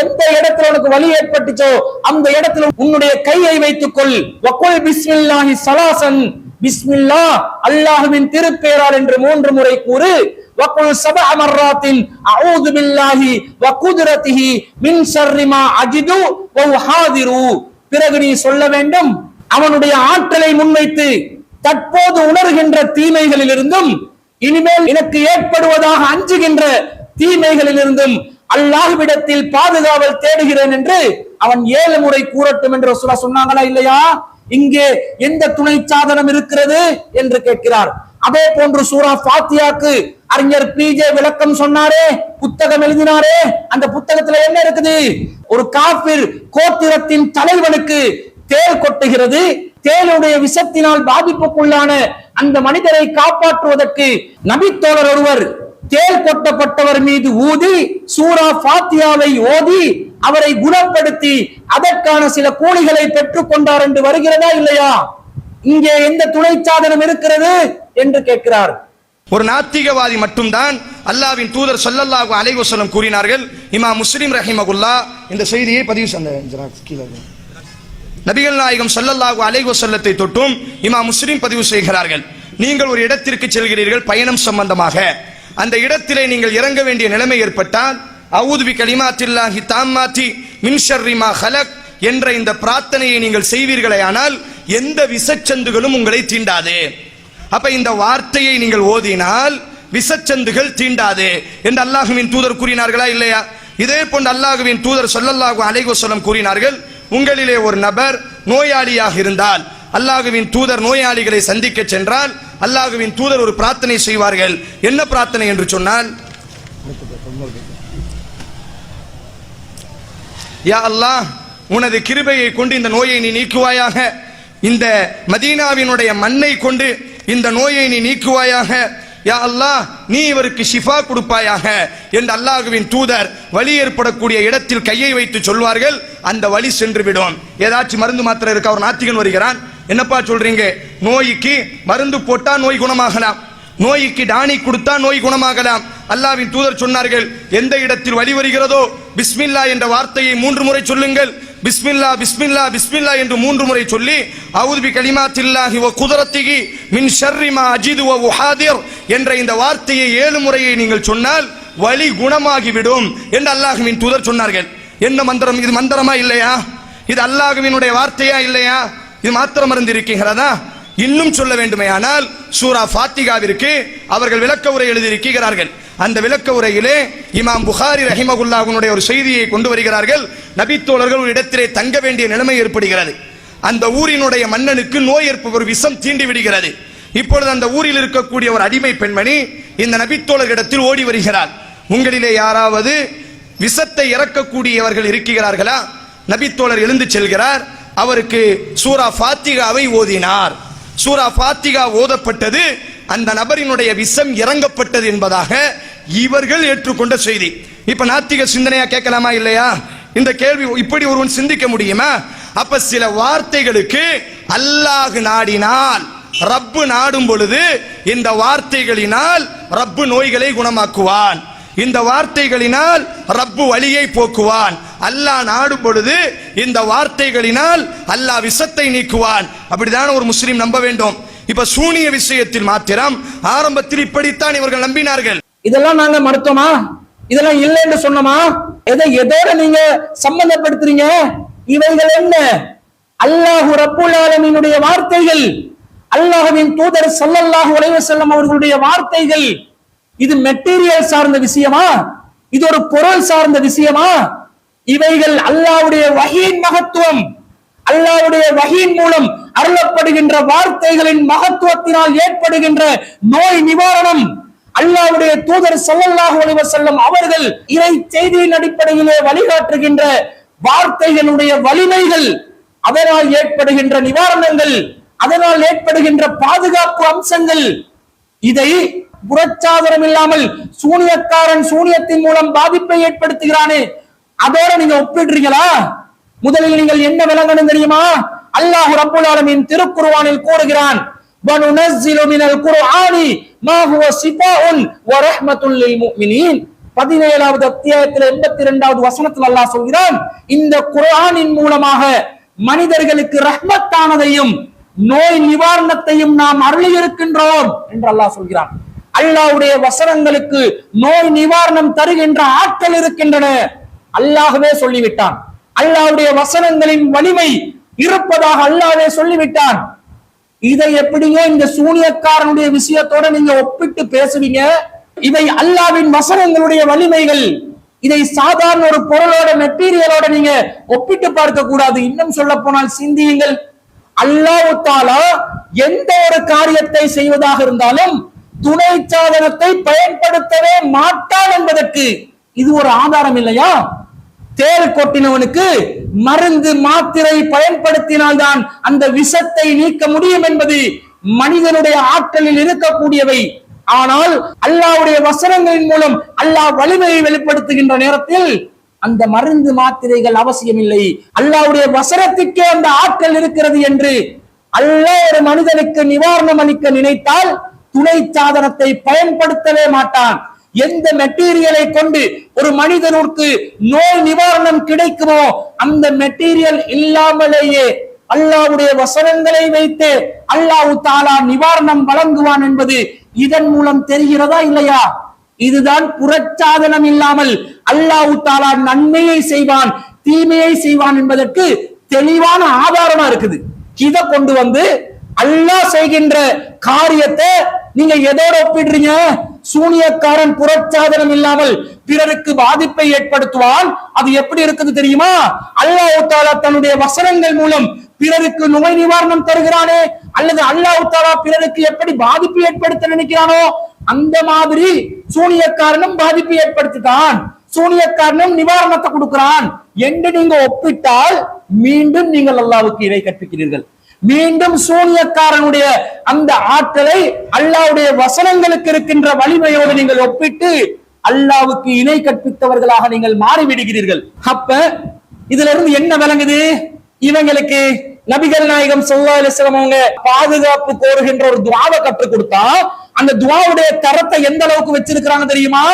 எந்த இடத்துல உனக்கு வலி ஏற்பட்டுச்சோ அந்த இடத்துல உன்னுடைய கையை வைத்துக் கொள். வகுல் பிஸ்மில்லாஹி ஸலாசன், பிஸ்மில்லா அல்லாஹ்வின் திருப்பெயரால் என்று 3 முறை கூறு. வகுல் சபஅ மர்ராத்தின் அஊது பில்லாஹி வ குத்ரத்திஹி மின் ஷர்ரி மா அஜிது வ உஹாதிரு, பிறகு நீ சொல்ல வேண்டும், அவனுடைய ஆற்றலை முன்வைத்து தற்போது உணர்கின்ற தீமைகளிலிருந்தும் இனிமேல் எனக்கு ஏற்படுவதாக அஞ்சுகின்ற தீமைகளிலிருந்தும் அல்லாஹ்விடத்தில் பாதுகாவல் தேடுகிறேன் என்று அவன் 7 முறை கூறட்டும் என்று ரசூலுல்லாஹ் சொன்னாங்களா இல்லையா? இங்கே எந்த துணை சாதனம் இருக்கிறது என்று கேட்கிறார். அதே போன்று சூரா ஃபாத்தியாக்கு அறிஞர் பிஜே விளக்கம் சொன்னாரே, புத்தகம் எழுதினாரே, அந்த புத்தகத்துல என்ன இருக்குது? ஒரு காபிர் கோத்திரத்தின் தலைவனுக்கு தேள் கொட்டுகிறது, தேளுடைய விஷத்தினால் பாதிப்புக்குள்ளான அந்த மனிதரை காப்பாற்றுவதற்கு நபித்தோழர் ஒருவர் தேள் கொட்டப்பட்டவர் மீது ஊதி சூரா ஃபாத்தியாவை ஓதி அவரை குணப்படுத்தி அதற்கான சில கூலிகளை பெற்றுக் கொண்டார் என்று வருகிறதா இல்லையா? இங்கே எந்த துணை சாதனம் இருக்கிறது என்று கேட்கிறார்.
ஒரு நாத்திகவாதி மட்டும்தான் அல்லாஹ்வின் தூதர் ஸல்லல்லாஹு அலைஹி வஸல்லம் கூறினார்கள். இமாம் முஸ்லிம் ரஹிமகுல்லாஹ் இந்த செய்தியை பதிவு செய்தார்கள். நபிகள் நாயகம் ஸல்லல்லாஹு அலைஹி வஸல்லத்தை தொட்டும் இமாம் முஸ்லிம் பதிவு செய்கிறார்கள். நீங்கள் ஒரு இடத்திற்கு செல்கிறீர்கள் பயணம் சம்பந்தமாக, அந்த இடத்திலே நீங்கள் இறங்க வேண்டிய நிலைமை ஏற்பட்டால் அஊது பிகலிமாத்தில்லாஹி தாம்மாத்தி மின் ஷர்ரி மா ஹலக் என்ற இந்த பிரார்த்தனையை நீங்கள் செய்வீர்களேயானால் எந்த விஷச்சந்துகளும் உங்களை தீண்டாது. அப்ப இந்த வார்த்தையை நீங்கள் ஓதினால் விஷச்சந்துகள் தீண்டாது என்று அல்லாஹ்வின் தூதர் கூறினார்களா இல்லையா? இதே போன்று அல்லாஹ்வின் தூதர் ஸல்லல்லாஹு அலைஹி வஸல்லம் கூறினார்கள், உங்களிலே ஒரு நபர் நோயாளியாக இருந்தால் அல்லாஹ்வின் தூதர் நோயாளிகளை சந்திக்க சென்றால் அல்லாஹ்வின் தூதர் ஒரு பிரார்த்தனை செய்வார்கள். என்ன பிரார்த்தனை என்று சொன்னால், யா அல்லாஹ், உனது கிருபையை கொண்டு இந்த நோயை நீ நீக்குவாயாக, இந்த மதீனாவினுடைய மண்ணை கொண்டு இந்த நோயை நீ நீக்குவாயாக, யா அல்லாஹ் நீ இவருக்கு ஷிஃபா கொடுப்பாயாக என்று அல்லாஹ்வின் தூதர் வலி ஏற்படக்கூடிய இடத்தில் கையை வைத்து சொல்வார்கள். அந்த வலி சென்று விடும். ஏதாச்சும் மருந்து மாத்திரை இருக்கா? ஒரு நாத்திகன் வருகிறான், என்னப்பா சொல்றீங்க? நோய்க்கு மருந்து போட்டா நோய் குணமாகலாம், நோய்க்கு டானி கொடுத்தா நோய் குணமாகலாம். அல்லாஹ்வின் தூதர் சொன்னார்கள், எந்த இடத்தில் வலி வருகிறதோ பிஸ்மில்லா என்ற வார்த்தையை 3 முறை சொல்லுங்கள். பிஸ்மில்லா பிஸ்மில்லா பிஸ்மில்லா என்று 3 முறை சொல்லி அஊது பி கலிமாத்தில்லாஹி வ குதரத்திஹி மின் ஷர்ரி மா அஜிது வ உஹாதிர் என்ற இந்த வார்த்தையை 7 முறையை நீங்கள் சொன்னால் வலி குணமாகிவிடும் என்று அல்லாஹ்வின் தூதர் சொன்னார்கள். என்ன மந்திரம் இது? மந்திரமா இல்லையா? இது அல்லாஹ்வினுடைய வார்த்தையா இல்லையா? இது மாத்திர மருந்து இருக்கிறதா? இன்னும் சொல்ல வேண்டுமேயானால் சூரா ஃபாத்திகாவிற்கு அவர்கள் விளக்க உரை எழுதியிருக்கிறார்கள். அந்த விளக்க உரையிலே இமாம் புகாரி ரஹிமகுல்லாஹ்வுடைய ஒரு செய்தியை கொண்டு வருகிறார்கள். நபித்தோழர்கள் ஒரு இடத்திலே தங்க வேண்டிய நிலைமை ஏற்படுகிறது. அந்த ஊரினுடைய மன்னனுக்கு நோய் ஒரு விஷம் தீண்டி விடுகிறது. இப்பொழுது அந்த ஊரில் இருக்கக்கூடிய ஒரு அடிமை பெண்மணி இந்த நபித்தோழர்களிடத்தில் ஓடி வருகிறார். உங்களிலே யாராவது விஷத்தை இறக்கக்கூடியவர்கள் இருக்கிறார்களா? நபித்தோழர் எழுந்து செல்கிறார். அவருக்கு சூரா ஃபாத்திகாவை ஓதினார். சூரா ஃபாத்திகா ஓதப்பட்டது, அந்த நபரினுடைய விஷம் இறங்கப்பட்டது என்பதாக இவர்கள் ஏற்றுக்கொண்ட செய்தி. இப்ப நாத்திக சிந்தனையா கேட்கலாமா இல்லையா? இந்த கேள்வி இப்படி ஒருவன் சிந்திக்க முடியுமா? அப்ப சில வார்த்தைகளுக்கு அல்லாஹ் நாடினால், ரப்பு நாடும் பொழுது இந்த வார்த்தைகளினால் ரப்பு நோய்களை குணமாக்குவான், இந்த வார்த்தைகளினால் ரப்பு வலியை போக்குவான். அல்லாஹ் நாடும் பொழுது இந்த வார்த்தைகளினால் அல்லாஹ் விஷத்தை நீக்குவான். அப்படிதான் ஒரு முஸ்லிம் நம்ப வேண்டும். இப்ப சூனிய விஷயத்தில் மாத்திரம் ஆரம்பத்தில் இப்படித்தான் இவர்கள் நம்பினார்கள்.
இதெல்லாம் நாங்க மறுத்தோமா? இதெல்லாம் இல்லை என்று சொன்னோமா? எதோட நீங்க சம்பந்தப்படுத்துறீங்க? இவைகள் என்ன? அல்லாஹ் ரப்புல் ஆலமீனுடைய வார்த்தைகள், அல்லாஹ்வின் தூதர் ஸல்லல்லாஹு அலைஹி வஸல்லம் அவர்களுடைய வார்த்தைகள். இது மெட்டீரியல் சார்ந்த விஷயமா? இது ஒரு பொருள் சார்ந்த விஷயமா? இவைகள் அல்லாஹ்வுடைய வஹீயின் மகத்துவம், அல்லாஹ்வுடைய வஹீயின் மூலம் அருளப்படுகின்ற வார்த்தைகளின் மகத்துவத்தினால் ஏற்படுகின்ற நோய் நிவாரணம். அல்லாஹ்வுடைய தூதர் ஸல்லல்லாஹு அலைஹி வஸல்லம் அவர்கள் இறை செய்தியின் அடிப்படையிலே வழிகாட்டுகின்ற வார்த்தைகளுடைய வலிமைகள், அதனால் ஏற்படுகின்ற நிவாரணங்கள், அதனால் ஏற்படுகின்ற பாதுகாப்பு அம்சங்கள். இதை புறச்சாதனம் இல்லாமல் சூனியக்காரன் சூனியத்தின் மூலம் பாதிப்பை ஏற்படுத்துகிறானே, அதோட நீங்க ஒப்பிடுறீங்களா? முதலில் நீங்கள் என்ன விளங்கணும் தெரியுமா? அல்லாஹ் ரப்புல் ஆலமீன் திருக்குர்ஆனில் கூறுகிறான், வனுனஸ்ஸிலு மினல் குர்ஆனி மா ஹுவ ஷிஃபாஉன் வ ரஹ்மத்துல் லில் முஃமினீன். 17வது அத்தியாயத்தில் 82வது வசனத்தில் அல்லாஹ் சொல்கிறான், இந்த குர்ஆனின் மூலமாக மனிதர்களுக்கு ரஹ்மத்தானதையும் நோய் நிவாரணத்தையும் நாம் அருளி இருக்கின்றோம் என்று அல்லாஹ் சொல்கிறான். அல்லாஹ்வுடைய வசனங்களுக்கு நோய் நிவாரணம் தருகின்ற ஆட்கள் இருக்கின்றன. அல்லாஹ்வே சொல்லிவிட்டான். அல்லாஹ்வுடைய வசனங்களின் வலிமை இருப்பதாக அல்லாஹ்வே சொல்லிவிட்டான். இதை எப்படிங்க இந்த சூனியக்காரனுடைய விஷயத்தோட நீங்க ஒப்பிட்டு பேசுவீங்க? இவை அல்லாஹ்வின் வசனங்களுடைய வலிமைகள். இதை சாதாரண ஒரு பொருளோட மெட்டீரியலோட நீங்க ஒப்பிட்டு பார்க்க கூடாது. இன்னும் சொல்ல போனால் சிந்தியுங்கள். அல்லாஹ் தஆலா எந்த ஒரு காரியத்தை செய்வதாக இருந்தாலும் துணை சாதனத்தை பயன்படுத்தவே மாட்டான் என்பதற்கு இது ஒரு ஆதாரம் இல்லையா? தேள் கொட்டினவனுக்கு மருந்து மாத்திரை பயன்படுத்தினால்தான் அந்த விஷத்தை நீக்க முடியும் என்பது மனிதனுடைய ஆற்றலில் இருக்கக்கூடியவை. ஆனால் அல்லாஹ்வுடைய வசனங்களின் மூலம் அல்லாஹ் வலிமையை வெளிப்படுத்துகின்ற நேரத்தில் அந்த மருந்து மாத்திரைகள் அவசியம் இல்லை. அல்லாஹ்வுடைய வசனத்துக்கே அந்த ஆற்றல் இருக்கிறது என்று அல்லாஹ் ஒரு மனிதனுக்கு நிவாரணம் அளிக்க நினைத்தால் துணை சாதனத்தை பயன்படுத்தவே மாட்டான். எந்த மெட்டீரியலை கொண்டு ஒரு மனிதனுக்கு நோய் நிவாரணம் கிடைக்குமோ அந்த மெட்டீரியல் இல்லாமலேயே அல்லாஹ்வுடைய வசனங்களை வைத்து அல்லாஹ் தஆலா நிவாரணம் வழங்குவான் என்பது இதன் மூலம் தெரிகிறதா இல்லையா? இதுதான் புறச்சாதனம் இல்லாமல் அல்லாஹ் தஆலா நன்மையை செய்வான் தீமையை செய்வான் என்பதற்கு தெளிவான ஆதாரமா இருக்குது. இதை கொண்டு வந்து அல்லாஹ் செய்கின்ற காரியத்தை நீங்க எதோட ஒப்பிடுறீங்க? சூனியக்காரன் புறச்சாதனம் இல்லாமல் பிறருக்கு பாதிப்பை ஏற்படுத்துவான். அது எப்படி இருக்குது தெரியுமா? அல்லாஹ் தஆலா தன்னுடைய வசனங்கள் மூலம் பிறருக்கு நோய் நிவாரணம் தருகிறானே, அல்லது அல்லாஹ் தஆலா பிறருக்கு எப்படி பாதிப்பு ஏற்படுத்த நினைக்கிறானோ அந்த மாதிரி சூனியக்காரனும் பாதிப்பு ஏற்படுத்திட்டான், சூனியக்காரனும் நிவாரணத்தை கொடுக்கிறான் என்று நீங்க ஒப்பிட்டால் மீண்டும் நீங்கள் அல்லாஹ்வுக்கு இணை கற்பிக்கிறீர்கள். மீண்டும் சூனியக்காரனுடைய அந்த ஆற்றலை அல்லாஹ்வுடைய வசனங்களுக்கு இருக்கின்ற வலிமையோடு நீங்கள் ஒப்பிட்டு அல்லாஹ்வுக்கு இணை கற்பித்தவர்களாக நீங்கள் மாறிவிடுகிறீர்கள். அப்ப இதுல இருந்து என்ன விளங்குது? இவங்களுக்கு நபிகள் நாயகம் ஸல்லல்லாஹு அலைஹி வஸல்லம் அவங்க பாதுகாப்பு கோருகின்ற ஒரு துஆவை கற்றுக் கொடுத்தா அந்த துஆவுடைய தரத்தை எந்த அளவுக்கு வச்சிருக்கிறாங்க தெரியுமா?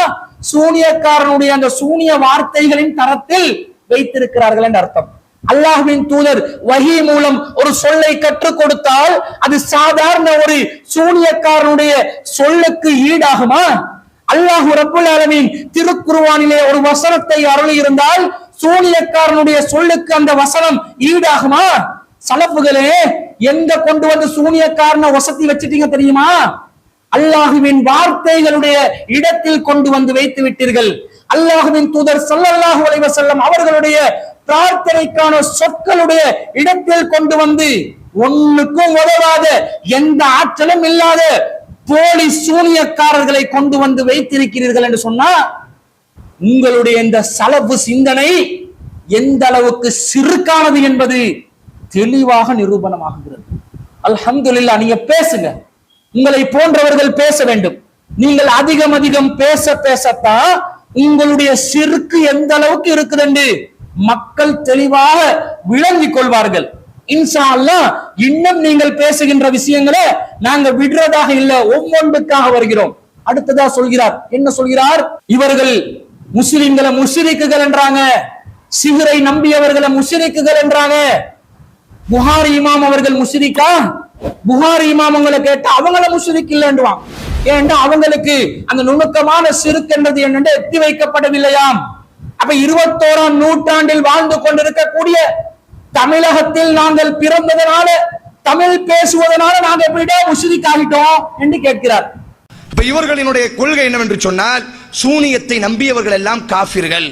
சூனியக்காரனுடைய அந்த சூனிய வார்த்தைகளின் தரத்தில் வைத்திருக்கிறார்கள் என்று அர்த்தம். அல்லாஹ்வின் தூதர் வஹி மூலம் ஒரு சொல்லை கற்றுக் கொடுத்தால் அது சாதாரண ஒரு சூனியக்காரனுடைய சொல்லுக்கு ஈடாகுமா? அல்லாஹ் ரப்புல் ஆலமீன் திருக்குர்ஆனிலே ஒரு வசனத்தை அருளி இருந்தால் சூனியக்காரனுடைய சொல்லுக்கு அந்த வசனம் ஈடாகுமா? சலஃபுகளே, எங்க கொண்டு வந்து சூனியக்காரனை வசதி வச்சிட்டீங்க தெரியுமா? அல்லாஹ்வின் வார்த்தைகளுடைய இடத்தில் கொண்டு வந்து வைத்து விட்டீர்கள். அல்லாஹ்வின் தூதர் ஸல்லல்லாஹு அலைஹி வஸல்லம் அவர்களுடைய பிரார்த்தனைக்கான சொற்களுடைய இடத்தில் கொண்டு வந்து ஒண்ணுக்கும் உதவாத எந்த ஆற்றலும் இல்லாத போலி சூனியக்காரர்களை கொண்டு வந்து வைத்திருக்கிறீர்கள் என்று சொன்னா உங்களுடைய இந்த சலஃபு சிந்தனை எந்த அளவுக்கு சிறுக்கானது என்பது தெளிவாக நிரூபணமாகிறது. அல்ஹம்துலில்லாஹ், நீங்க பேசுங்க, உங்களை போன்றவர்கள் பேச வேண்டும். நீங்கள் அதிகம் அதிகம் பேச பேசத்தான் உங்களுடைய சிறுக்கு எந்த அளவுக்கு இருக்குது என்று மக்கள் தெளிவாக விளங்கிக் கொள்வார்கள். இன்ஷா அல்லாஹ் இன்னும் நீங்கள் பேசுகின்ற விஷயங்களை நாங்க விடுறதாக இல்ல, ஒவ்வொன்றுக்காக வருகிறோம். அடுத்ததா சொல்கிறார், என்ன சொல்கிறார்? இவர்கள் முஸ்லிம்களை முஷ்ரிக்குகள் என்றாங்க, சிஹரை நம்பியவர்களை முஷ்ரிக்குகள் என்றாங்க. புகாரி இமாம் அவர்கள் முஷ்ரிக்கா? புகாரி இமாம் அவங்களை கேட்டா அவங்கள முஷ்ரிக் இல்லைன்றான். ஏன்னா அவங்களுக்கு அந்த நுணுக்கமான சிறுக்கு என்றது என்னென்று எத்தி வைக்கப்படவில்லையாம். அப்ப 21ஆம் நூற்றாண்டில் வாழ்ந்து கொண்டிருக்கக்கூடிய தமிழகத்தில் நாங்கள் பிறந்ததனால, தமிழ் பேசுவதனால நாங்க எப்படிடா முஷ்ரிக் ஆகிட்டோம் என்று கேட்கிறார்.
இப்ப இவர்களினுடைய கொள்கை என்னவென்று சொன்னால், சூனியத்தை நம்பியவர்கள் எல்லாம் காஃபிர்கள்,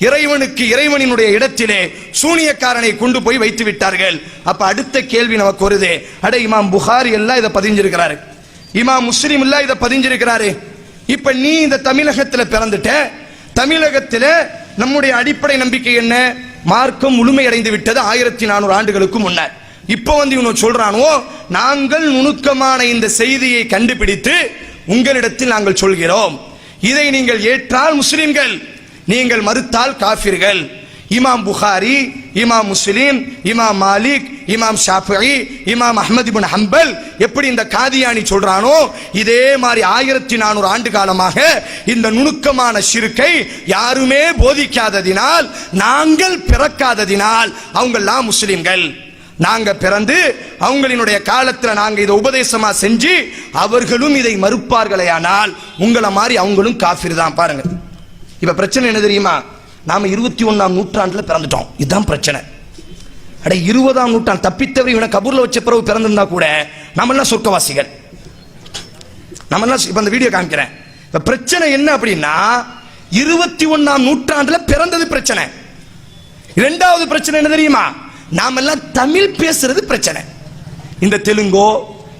இறைவனுக்கு இறைவனினுடைய இடத்திலே சூனியக்காரனை கொண்டு போய் வைத்து விட்டார்கள். அப்ப அடுத்த கேள்வி நமக்கு வருது, அட இமாம் புகாரி எல்லாம் இதை பதிஞ்சிருக்கிறாரு, இமாம் முஸ்லிம் எல்லாம் இதை பதிஞ்சிருக்கிறாரு. இப்ப நீ இந்த தமிழகத்துல பிறந்துட்ட, தமிழகத்துல நம்முடைய அடிப்படை நம்பிக்கை என்ன? மார்க்கம் முழுமையடைந்து விட்டது 1400 ஆண்டுகளுக்கு முன்னர். இப்ப வந்து இவனு சொல்றானோ, நாங்கள் நுணுக்கமான இந்த செய்தியை கண்டுபிடித்து உங்களிடத்தில் நாங்கள் சொல்கிறோம், இதை நீங்கள் ஏற்றால் முஸ்லிம்கள், நீங்கள் மறுத்தால் காஃபிர்கள். இமாம் புகாரி, இமாம் முஸ்லிம், இமாம் மாலிக், இமாம் ஷாஃபிஈ, இமாம் அஹ்மத் இப்னு ஹம்பல் எப்படி இந்த காதியானி சொல்றானோ இதே மாதிரி 1400 ஆண்டு காலமாக இந்த நுணுக்கமான ஷிர்கை யாருமே போதிக்காததினால், நாங்கள் பிறக்காததினால் அவங்கெல்லாம் முஸ்லிம்கள். நாங்க பிறந்து அவங்களினுடைய காலத்துல நாங்க இதை உபதேசமா செஞ்சு அவர்களும் இதை மறுப்பார்களேயானால் உங்களை மாதிரி அவங்களும் காஃபிர் தான். பாருங்க, இப்ப பிரச்சனை என்ன தெரியுமா? நாம 21ஆம் நூற்றாண்டுல பிறந்துட்டோம், இதுதான் பிரச்சனை. அட 20ஆம் நூற்றாண்டு தப்பித்தவர் இவனை கபூர்ல வச்ச பிறகு பிறந்திருந்தா கூட நம்ம எல்லாம் சொர்க்கவாசிகள். நம்ம எல்லாம் இப்ப இந்த வீடியோ காமிக்கிறேன். இப்ப பிரச்சனை என்ன அப்படின்னா, 21ஆம் நூற்றாண்டுல பிறந்தது பிரச்சனை. இரண்டாவது பிரச்சனை என்ன தெரியுமா? நாம எல்லாம் தமிழ் பேசுறது பிரச்சனை. இந்த தெலுங்கோ,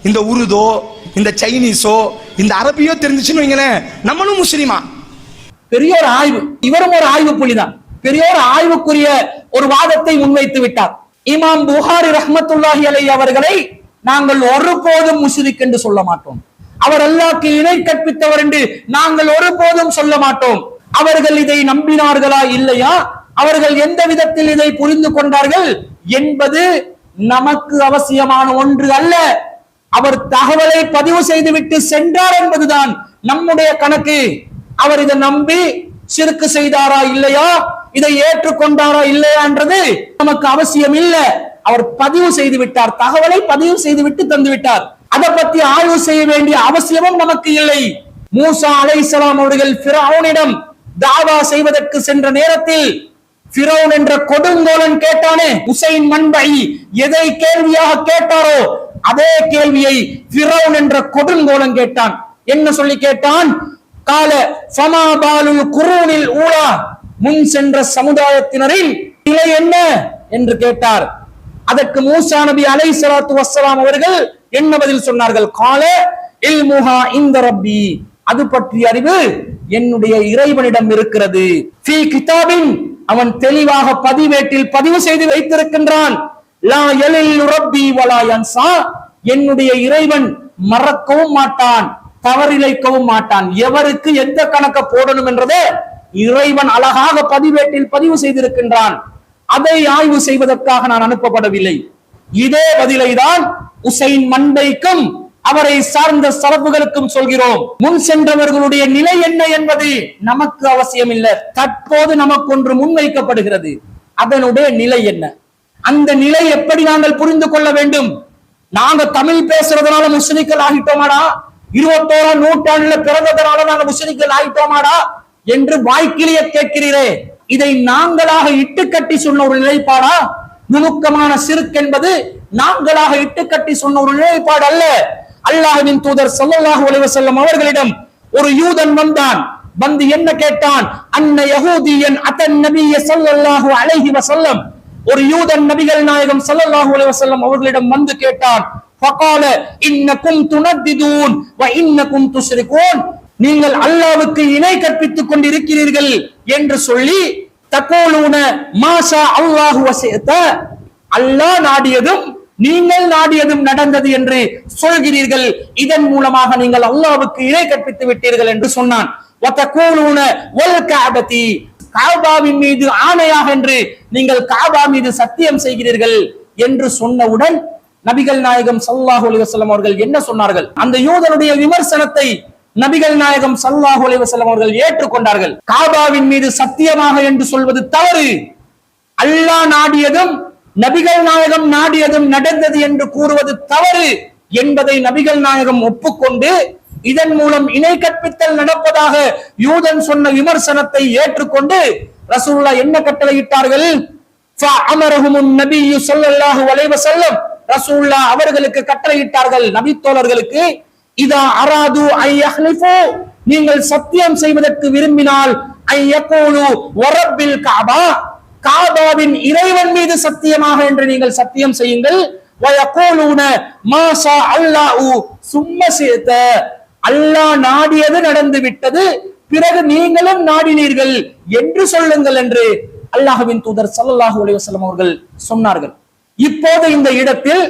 இந்த உருதோ, இந்த சைனீஸோ, இந்த அரபியோ தெரிஞ்சுச்சுன்னு வைங்களேன், நம்மளும் முஸ்லிமா.
பெரிய ஒரு ஆய்வு, இவரும் ஒரு ஆய்வு புள்ளிதான். பெரிய ஒரு ஆய்வுக்குரிய ஒரு வாதத்தை முன்வைத்து விட்டார். இமாம் புகாரி ரஹ்மத்துல்லாஹி அலைஹி அவர்களை நாங்கள் ஒருபோதும் முஷ்ரிக் என்று சொல்ல மாட்டோம், அவர் அல்லாஹ்வுக்கு இணை கற்பித்தவர் என்று நாங்கள் ஒருபோதும் சொல்ல மாட்டோம். அவர்கள் இதை நம்பினார்களா இல்லையா, அவர்கள் எந்த விதத்தில் இதை புரிந்து கொண்டார்கள் என்பது நமக்கு அவசியமான ஒன்று அல்ல. அவர் தகவலை பதிவு செய்துவிட்டு சென்றார் என்பதுதான் நம்முடைய கணக்கு. அவர் இதை நம்பி ஷிர்க் செய்தாரா இல்லையா, இதை ஏற்றுக்கொண்டாரா இல்லையா என்றது நமக்கு அவசியம் இல்லை. அவர் பதிவு செய்து விட்டார், தகவலை பதிவு செய்து விட்டு தந்து விட்டார். அதை பற்றி ஆய்வு செய்ய வேண்டிய அவசியமும் நமக்கு இல்லை. மூசா அலைஹிஸ்ஸலாம் அவர்கள் ஃபிரௌனிடம் தாவா செய்வதற்கு சென்ற நேரத்தில் ஃபிரௌன் என்ற கொடுங்கோலன் கேட்டானே, உசைன் மன்பை எதை கேள்வியாக கேட்டாரோ அதே கேள்வியை ஃபிரௌன் என்ற கொடுங்கோலன் கேட்டான். என்ன சொல்லி கேட்டான்? கால ஃபமா பாலுல் குரூனில் ஊலா, முன் சென்ற சமுதாயத்தினரின் நிலை என்ன என்று கேட்டார். அதற்கு மூசா நபி அலைஹிஸ்ஸலாத்து வஸ்ஸலாம் அவர்கள் என்ன பதில் சொன்னார்கள்? கால இல்முஹா இந்த ரப்பி, அது பற்றிய அறிவு என்னுடைய இறைவனிடம் இருக்கிறது. ஃபீ கிதாபின், அவன் தெளிவாக பதிவேட்டில் பதிவு செய்து வைத்திருக்கின்றான். லா யலில்லு ரப்பி வலா யன்சா, என்னுடைய இறைவன் மறக்கவும் மாட்டான், தவறிழைக்கவும் மாட்டான். எவருக்கு எந்த கணக்க போடணும் என்றதை இறைவன் அழகாக பதிவேட்டில் பதிவு செய்திருக்கின்றான். அதை ஆய்வு செய்வதற்காக நான் அனுப்பப்படவில்லை. இதே பதிலை தான் உசைன் மண்டைக்கும் அவரை சார்ந்த சலப்புகளுக்கும் சொல்கிறோம். முன் சென்றவர்களுடைய நிலை என்ன என்பது நமக்கு அவசியம் இல்லை. தற்போது நமக்கு ஒன்று முன்வைக்கப்படுகிறது, அதனுடைய நிலை என்ன, அந்த நிலை எப்படி நாங்கள் புரிந்து கொள்ள வேண்டும்? நாங்க தமிழ் பேசுறதுனால முஸ்லிம்கள் ஆகிட்டோமாடா, 21ஆம் நூற்றாண்டுல பிறந்ததுனால நாங்க முஸ்லிம்கள் ஆகிட்டோமாடா என்று வாய்க்கிலேயே கேட்கிறீரே, இதை நாங்களாக இட்டுக்கட்டி சொன்ன ஒரு நிலைப்பாடா? நுணுக்கமான சிறுக் என்பது நாங்களாக இட்டுக்கட்டி சொன்ன ஒரு நிலைப்பாடு அல்ல. அல்லாஹ்வின் தூதர் ஸல்லல்லாஹு அலைஹி வஸல்லம் அவர்களிடம் ஒரு யூதன் வந்தான். வந்து என்ன கேட்டான்? அன்ன யஹூதியன் அத்தன் நபிய ஸல்லல்லாஹு அலைஹி வஸல்லம், ஒரு யூதன் நபிகள் நாயகம் ஸல்லல்லாஹு அலைஹி வஸல்லம் அவர்களிடம் வந்து கேட்டான். ஃபகால இன்னகும் துனத்திதூன் வ இன்னகும் துஷ்ரிகூன், நீங்கள் அல்லாஹ்வுக்கு இணை கற்பித்துக் கொண்டிருக்கிறீர்கள் என்று சொல்லி, தகூலூன மாஷா அல்லாஹு வஸித, அல்லாஹ் நாடியதும் நீங்கள் நாடியதும் நடந்தது என்று சொல்கிறீர்கள். இதன் மூலமாக நீங்கள் அல்லாஹ்வுக்கு இணை கற்பித்து விட்டீர்கள் என்று சொன்னான். வதகூலூன வல் கஅபதி, காபாவின் மீது ஆணையாக என்று நீங்கள் காபா மீது சத்தியம் செய்கிறீர்கள் என்று சொன்னவுடன் நபிகள் நாயகம் ஸல்லல்லாஹு அலைஹி வஸல்லம் அவர்கள் என்ன சொன்னார்கள்? அந்த யூதனுடைய விமர்சனத்தை நபிகள் நாயகம் ஸல்லல்லாஹு அலைஹி வஸல்லம் அவர்கள் ஏற்றுக்கொண்டார்கள். காபாவின் மீது சத்தியமாக என்று சொல்வது தவறு, அல்லாஹ் நாடியதும் நபிகள் நாயகம் நாடியதும் நடந்தது என்று கூறுவது தவறு என்பதை நபிகள் நாயகம் ஒப்புக்கொண்டு, இதன் மூலம் இணை கற்பித்தல் நடப்பதாக யூதன் சொன்ன விமர்சனத்தை ஏற்றுக்கொண்டு ரசூலுல்லாஹ் என்ன கட்டளையிட்டார்கள்? ஃபஅமரஹுமுன் நபியு ஸல்லல்லாஹு அலைஹி வஸல்லம், ரசூலுல்லாஹ் அவர்களுக்கு கட்டளையிட்டார்கள், நபி தோழர்களுக்கு, இதா அராது ஐ யஹ்லிஃபு, நீங்கள் சத்தியம் செய்வதற்கு விரும்பினால், ஐ யகூலு வரப்பில் கஅபா, காபாவின் இறைவன் மீது சத்தியமாக என்று நீங்கள் சத்தியம் செய்யுங்கள். வயகூலூன மாஷா அல்லாஹு சும்ம ஷிஅத, அல்லாஹ் நாடியது நடந்து விட்டது, பிறகு நீங்களும் நாடினீர்கள் என்று சொல்லுங்கள் என்று அல்லாஹ்வின் தூதர் ஸல்லல்லாஹு அலைஹி வஸல்லம் அவர்கள் சொன்னார்கள். இப்போது இந்த இடத்தில்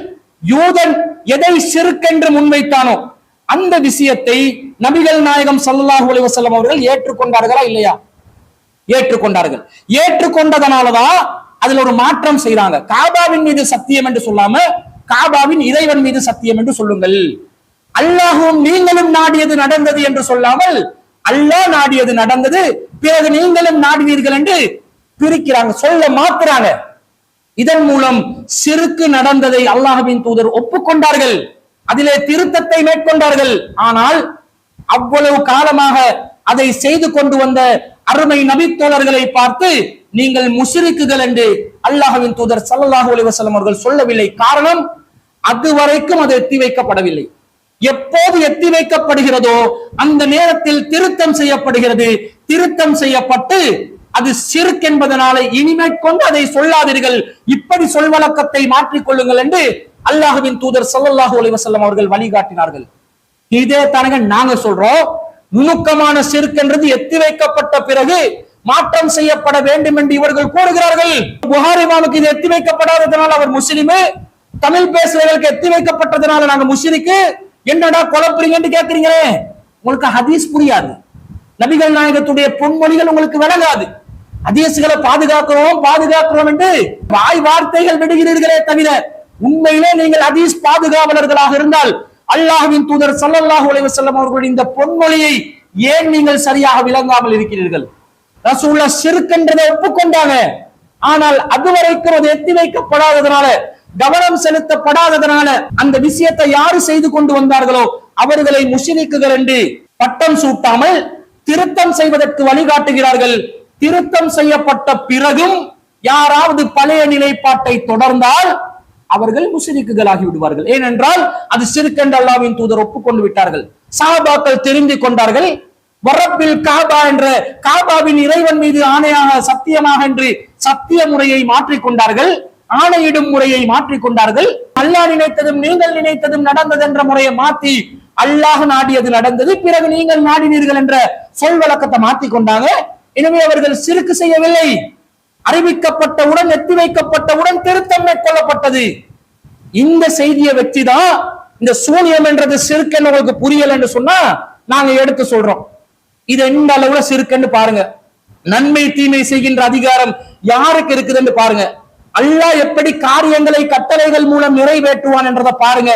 யூதன் எதை ஷிர்க் என்று முன்வைத்தானோ அந்த விஷயத்தை நபிகள் நாயகம் ஸல்லல்லாஹு அலைஹி வஸல்லம் அவர்கள் ஏற்றுக்கொண்டார்களா இல்லையா? ஏற்றுக்கொண்டார்கள். ஏற்றுக்கொண்டதனாலதான் அதுல ஒரு மாற்றம் செய்றாங்க. காபாவின் மீது சத்தியம் என்று சொல்லாம காபாவின் இறைவன் மீது சத்தியம் என்று சொல்லுங்கள். அல்லாஹும் நீங்களும் நாடியது நடந்தது என்று சொல்லாமல் அல்லாஹ் நாடியது நடந்தது, பிறகு நீங்களும் நாடினீர்கள் என்று பிரிக்கிறாங்க, சொல்ல மாத்துறாங்க. இதன் மூலம் சிறுக்கு நடந்ததை அல்லாஹ்வின் தூதர் ஒப்புக்கொண்டார்கள், அதிலே திருத்தத்தை மேற்கொண்டார்கள். ஆனால் அவ்வளவு காலமாக அதை செய்து கொண்டு வந்த அருமை நபித்தோழர்களை பார்த்து நீங்கள் முஷ்ரிக்குகள் என்று அல்லாஹ்வின் தூதர் ஸல்லல்லாஹு அலைஹி வஸல்லம் அவர்கள் சொல்லவில்லை. காரணம், அதுவரைக்கும் அது எத்தி வைக்கப்படவில்லை. எப்போது எத்தி வைக்கப்படுகிறதோ அந்த நேரத்தில் திருத்தம் செய்யப்படுகிறது. திருத்தம் செய்யப்பட்டு அது ஷிர்க் என்பதனால இனிமை கொண்டு அதை சொல்லாதீர்கள், இப்படி சொல்வழக்கத்தை மாற்றிக் கொள்ளுங்கள் என்று அல்லாஹ்வின் தூதர் ஸல்லல்லாஹு அலைஹி வஸல்லம் அவர்கள் வழிகாட்டினார்கள். இதே தானங்க நாங்க சொல்றோம். நுணுக்கமான ஷிர்க் என்றது எத்தி வைக்கப்பட்ட பிறகு மாற்றம் செய்யப்பட வேண்டும் என்று இவர்கள் கூறுகிறார்கள். புகாரி இமாமுக்கு இது எத்தி வைக்கப்படாததனால் அவர் முஸ்லிமு, தமிழ் பேசுறவர்களுக்கு எத்தி வைக்கப்பட்டதனால நாங்க முஷ்ரிக்கு, என்னடா குழப்பறீங்கன்னு கேக்குறீங்களே. உங்களுக்கு ஹதீஸ் புரியாது, நபிகள் நாயகத்துடைய பொன்மொழிகள் உங்களுக்கு விளங்காது. ஹதீஸ்களை பாதுகாக்கிறோம் என்று வாய் வார்த்தைகள் விடுகிறீர்களே தவிர உண்மையிலே நீங்கள் ஹதீஸ் பாதுகாவலர்களாக இருந்தால் அல்லாஹ்வின் தூதர் ஸல்லல்லாஹு அலைஹி வஸல்லம் அவர்களுடைய இந்த பொன்மொழியை ஏன் நீங்கள் சரியாக விளங்காமல் இருக்கிறீர்கள்? ரசூலுல்லாஹ் ஷிர்க் என்றதை ஒப்புக்கொண்டாங்க, ஆனால் அதுவரைக்கும் அது எத்தி வைக்கப்படாததனால, கவனம் செலுத்தப்படாததனால அந்த விஷயத்தை யாரு செய்து கொண்டு வந்தார்களோ அவர்களை முஷ்ரிக்குகள் என்று பட்டம் சூட்டாமல் திருத்தம் செய்வதற்கு வழிகாட்டுகிறார்கள். திருத்தம் செய்யப்பட்ட பிறகும் யாராவது பழைய நிலைப்பாட்டை தொடர்ந்தால் அவர்கள் முஷ்ரிக்குகளாகி விடுவார்கள். ஏனென்றால் அது ஷிர்க் என்று அல்லாஹ்வின் தூதர் ஒப்புக்கொண்டு விட்டார்கள். சஹாபாக்கள் தெரிந்து கொண்டார்கள், வரப்பில் காபா என்ற காபாவின் இறைவன் மீது ஆணையாக சத்தியமாக என்று சத்திய முறையை மாற்றிக்கொண்டார்கள், ஆணையிடும் முறையை மாற்றிக்கொண்டார்கள். அல்லாஹ் நினைத்ததும் நீங்கள் நினைத்ததும் நடந்தது என்ற முறையை மாத்தி அல்லாஹ் நாடியது நடந்தது, பிறகு நீங்கள் நாடினீர்கள் என்ற சொல் வழக்கத்தை மாத்தி கொண்டாங்க. எனவே அவர்கள் சிறுக்கு செய்யவில்லை. அறிவிக்கப்பட்டவுடன் எத்தி வைக்கப்பட்டவுடன் திருத்தம் மேற்கொள்ளப்பட்டது. இந்த செய்தியை வச்சுதான் இந்த சூனியம் என்றது சிறுக்கன்னு உங்களுக்கு புரியல என்று சொன்னா நாங்க எடுத்து சொல்றோம். இது எந்த அளவுல சிறுக்கன்னு பாருங்க. நன்மை தீமை செய்கின்ற அதிகாரம் யாருக்கு இருக்குதுன்னு பாருங்க. அல்லாஹ் எப்படி காரியங்களை கட்டளைகள் மூலம் நிறைவேற்றுவான் என்றதை பாருங்க.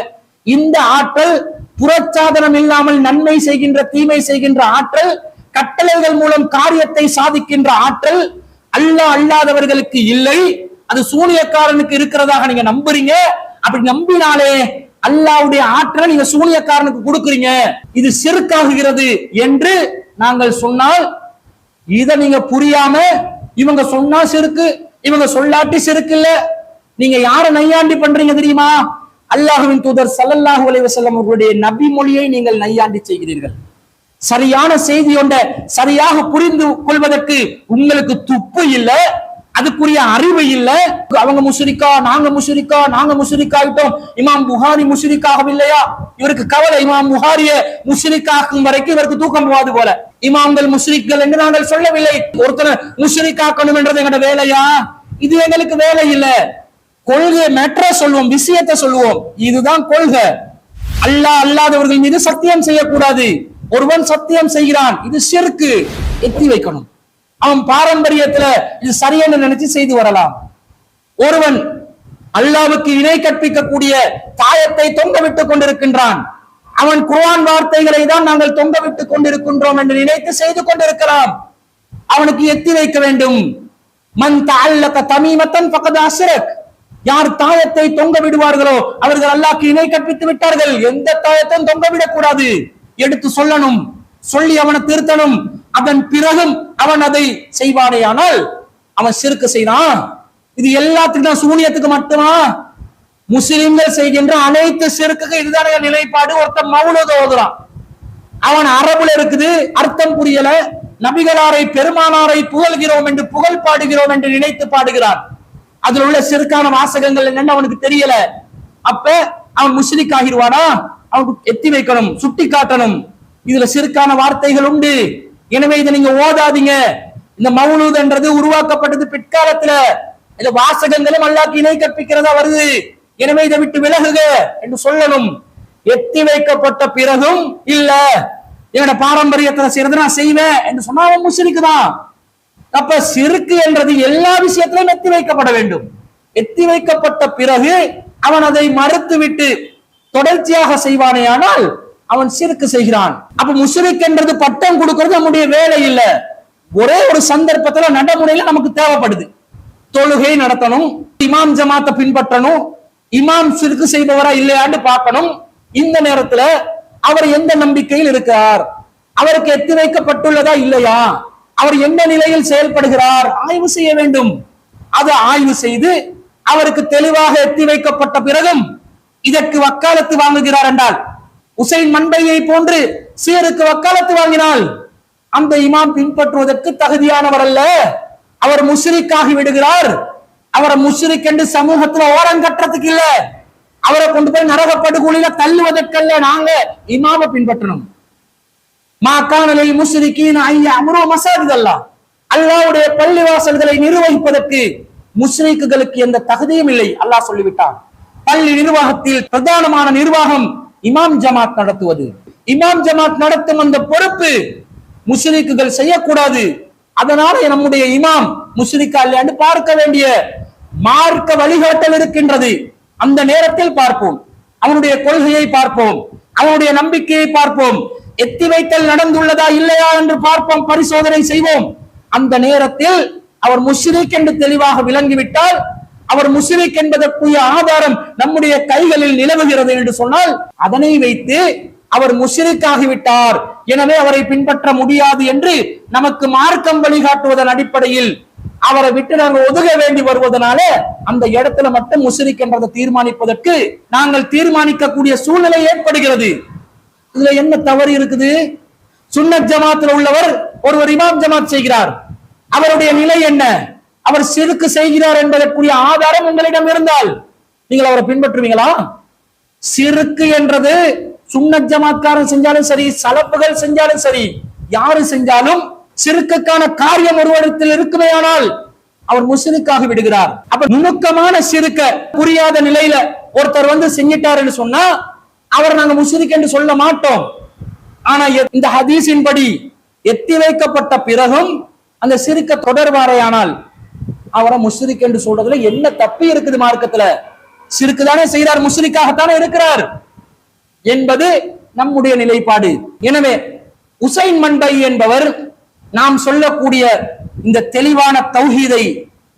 இந்த ஆற்றல் புறச்சாதனம் இல்லாமல் நன்மை செய்கின்ற தீமை செய்கின்ற ஆற்றல், கட்டளைகள் மூலம் காரியத்தை சாதிக்கின்ற ஆற்றல் அல்லாஹ் அல்லாதவர்களுக்கு இல்லை. அது சூனியக்காரனுக்கு இருக்கிறதாக நீங்க நம்புறீங்க. அப்படி நம்பினாலே அல்லாஹ்வுடைய ஆற்றலை நீங்க சூனியக்காரனுக்கு கொடுக்குறீங்க, இது சிறுக்காகுகிறது என்று நாங்கள் சொன்னால், இதை நீங்க புரியாம இவங்க சொன்னா சிறுக்கு, இவங்க சொல்லாட்டி சிறுக்கு இல்ல, நீங்க யார நையாண்டி பண்றீங்க தெரியுமா? அல்லாஹ்வின் தூதர் ஸல்லல்லாஹு அலைஹி வஸல்லம் அவர்களுடைய நபி மொழியை நீங்கள் நையாண்டி செய்கிறீர்கள். சரியான செய்தி ஒன்றை சரியாக புரிந்து கொள்வதற்கு உங்களுக்கு துப்பு இல்லை, அதுக்குரிய அறிவு இல்லை. அவங்க முஷ்ரிக்கா, நாங்க முஷ்ரிக்கா, நாங்க முஷ்ரிக்காயிட்டோம், இமாம் புகாரி முஷ்ரிக்காகவில்லையா? இவருக்கு கவலை, இமாம் புகாரிய முஷ்ரிக்காக்கும் வரைக்கும் இவருக்கு தூக்கம் போகாது போல. இமாம்கள் முஷ்ரிக்கள் என்று நாங்கள் சொல்லவில்லை. ஒருத்தனை முஷ்ரிக்காக்கணும் என்றது எங்களோட வேலையா? இது எங்களுக்கு வேலை இல்லை. கொள்கை மேற்ற சொல்வோம், விஷயத்தை சொல்லுவோம், இதுதான் கொள்கை. அல்லாஹ் அல்லாதவர்கள் மீது சத்தியம் செய்யக்கூடாது. ஒருவன் சத்தியம் செய்கிறான், இது ஷிர்க், எத்தி வைக்கணும். அவன் பாரம்பரியத்துல இது சரியென்று நினைச்சு செய்து வரலாம். ஒருவன் அல்லாஹ்வுக்கு இணை கற்பிக்கக்கூடிய தாயத்தை தொங்க விட்டுக் கொண்டிருக்கின்றான், அவன் குர்ஆன் வார்த்தைகளை தான் நாங்கள் தொங்க விட்டுக் கொண்டிருக்கின்றோம் என்று நினைத்து செய்து கொண்டிருக்கலாம். அவனுக்கு எத்தி வைக்க வேண்டும். மன் தஅல்லக தமீமத்தன் ஃபகத் அஸ்ரக், யார் தாயத்தை தொங்க விடுவார்களோ அவர்கள் அல்லாஹ்க்கு இணை கற்பித்து விட்டார்கள். எந்த தாயத்தையும் தொங்க விடக்கூடாது, எடுத்து சொல்லணும், சொல்லி அவனை திருத்தணும். அதன் பிறகும் அவன் அதை செய்வானேயானால் அவன் சிறுக்கு செய்தான். இது எல்லாத்துக்கும் தான், சூனியத்துக்கு மட்டுமா? முஸ்லிம்கள் செய்கின்ற அனைத்து சிறுக்குக்கு இதுதான நிலைப்பாடு. ஒருத்தன் மௌலூத் ஓதுறான், அவன் அரபுல இருக்குது, அர்த்தம் புரியல, நபிகளாரை பெருமானாரை புகழ்கிறோம் என்று புகழ் பாடுகிறோம் என்று நினைத்து பாடுகிறான். அதுல உள்ள சிறுக்கான வாசகங்கள் என்னன்னு அவனுக்கு தெரியல. அப்ப அவன் முஸ்லிக் ஆகிடுவானா? அவனுக்கு எத்தி வைக்கணும், சுட்டி காட்டணும், இதுல சிறுக்கான வார்த்தைகள் உண்டு, எனவே இதை நீங்க ஓதாதீங்க. இந்த மௌலூத் என்றது உருவாக்கப்பட்டது பிற்காலத்துல, இந்த வாசகங்களும் அல்லாஹ்க்கு இணை கற்பிக்கிறதா வருது, எனவே இதை விட்டு விலகுக என்று சொல்லணும். எத்தி வைக்கப்பட்ட பிறகும் இல்ல என்னோட பாரம்பரியத்துல செய்யறது நான் செய்வேன் என்று சொன்னா அவன் முஸ்லிக்கு தான். அப்ப சிறுக்கு என்றது எல்லா விஷயத்திலும் எத்தி வைக்கப்பட வேண்டும். எத்தி வைக்கப்பட்ட பிறகு அவன் அதை மறுத்து விட்டு தொடர்ச்சியாக செய்வானேயானால் அவன் சிறுக்கு செய்கிறான். அப்ப முஸ்லிக் என்றது பட்டம் கொடுக்கிறது நம்முடைய வேலை இல்லை. ஒரே ஒரு சந்தர்ப்பத்துல நடைமுறையில நமக்கு தேவைப்படுது. தொழுகை நடத்தணும், இமாம் ஜமாத்தை பின்பற்றணும், இமாம் சிறுக்கு செய்பவரா இல்லையான்னு பார்க்கணும். இந்த நேரத்துல அவர் எந்த நம்பிக்கையில் இருக்கிறார், அவருக்கு எத்தி வைக்கப்பட்டுள்ளதா இல்லையா, அவர் எந்த நிலையில் செயல்படுகிறார் ஆய்வு செய்ய வேண்டும். அதை ஆய்வு செய்து அவருக்கு தெளிவாக எத்தி வைக்கப்பட்ட பிறகும் இதற்கு வக்காலத்து வாங்குகிறார் என்றால், உசைன் மண்பையை போன்று சீருக்கு வக்காலத்து வாங்கினால் அந்த இமாம் பின்பற்றுவதற்கு தகுதியானவர் அல்ல, அவர் முஷ்ரிக் ஆகி விடுகிறார். அவரை முஷ்ரிக் என்று சமூகத்துல ஓரம் கட்டுறதுக்கு இல்ல, அவரை கொண்டு போய் நரக படுகொலியில தள்ளுவதற்கல்ல நாங்க இமாமை பின்பற்றணும். மாகாணலில் முஷ்ரிக்கீன ஐயா அம்ரு மசாஜித் அல்லாஹ், அல்லாஹ்வுடைய பள்ளிவாசல்களை நிர்வகிப்பதற்கு முஷ்ரிக்குகளுக்கு எந்த தகுதியும் இல்லை அல்லாஹ் சொல்லிவிட்டான். பள்ளி நிர்வாகத்தில் பிரதானமான நிர்வாகம் இமாம் ஜமாத் நடத்துவது. இமாம் ஜமாத் நடத்தும் அந்த பொறுப்பு முஷ்ரிக்குகள் செய்யக்கூடாது. அதனால நம்முடைய இமாம் முஷ்ரிக்கா இல்லையான்னு பார்க்க வேண்டிய மார்க்க வழிகாட்டல் இருக்கின்றது. அந்த நேரத்தில் பார்ப்போம், அவனுடைய கொள்கையை பார்ப்போம், அவனுடைய நம்பிக்கையை பார்ப்போம், எத்தி வைத்தல் நடந்துள்ளதா இல்லையா என்று பார்ப்போம், பரிசோதனை செய்வோம். அந்த நேரத்தில் அவர் முஷ்ரிக் என்று தெளிவாக விளங்கிவிட்டால், அவர் முஷ்ரிக் என்பதற்குரிய ஆதாரம் நம்முடைய கைகளில் நிலவுகிறது என்று சொன்னால், அதனை வைத்து அவர் முஷ்ரிக் ஆகிவிட்டார், எனவே அவரை பின்பற்ற முடியாது என்று நமக்கு மார்க்கம் வழிகாட்டுவதன் அடிப்படையில் அவரை விட்டு நாங்கள் ஒதுங்க வேண்டி வருவதனால அந்த இடத்துல மட்டும் முஷ்ரிக் என்றதை தீர்மானிப்பதற்கு நாங்கள் தீர்மானிக்கக்கூடிய சூழ்நிலை ஏற்படுகிறது. இதுல என்ன தவறு இருக்குது? சுன்னத் ஜமாத்தில் உள்ளவர் ஒருவர் இமாம் ஜமாத் செய்கிறார், அவருடைய நிலை என்ன? அவர் சிறுக்கு செய்கிறார் என்பதற்குரிய ஆதாரம் உங்களிடம் இருந்தால் நீங்கள் அவரை பின்பற்றுவீங்களா? சிறுக்கு என்றது சுன்னத் ஜமாத்காரன் செஞ்சாலும் சரி, சலப்புகள் செஞ்சாலும் சரி, யாரு செஞ்சாலும் சிறுக்குக்கான காரியம் ஒருவரிடத்தில் இருக்குமேயானால் அவர் முஸ்லிக்காக விடுகிறார். அப்ப நுணுக்கமான சிறுக்க புரியாத நிலையில ஒருத்தர் வந்து செஞ்சிட்டாருன்னு சொன்னா அவர் நாங்க முஸ்லிக் என்று சொல்ல மாட்டோம். ஆனா இந்த ஹதீஸின் படி எத்தி வைக்கப்பட்ட பிறகும் அந்த சிறுக்க தொடர்வாரையானால் அவரை முஸ்லிக் என்று சொல்றதுல என்ன தப்பு இருக்குது? மார்க்கத்துல சிறுக்கு தானே செய்கிறார், முஸ்லிக்காகத்தானே இருக்கிறார் என்பது நம்முடைய நிலைப்பாடு. எனவே உசைன் மன்பை என்பவர் நாம் சொல்லக்கூடிய இந்த தெளிவான தௌஹீதை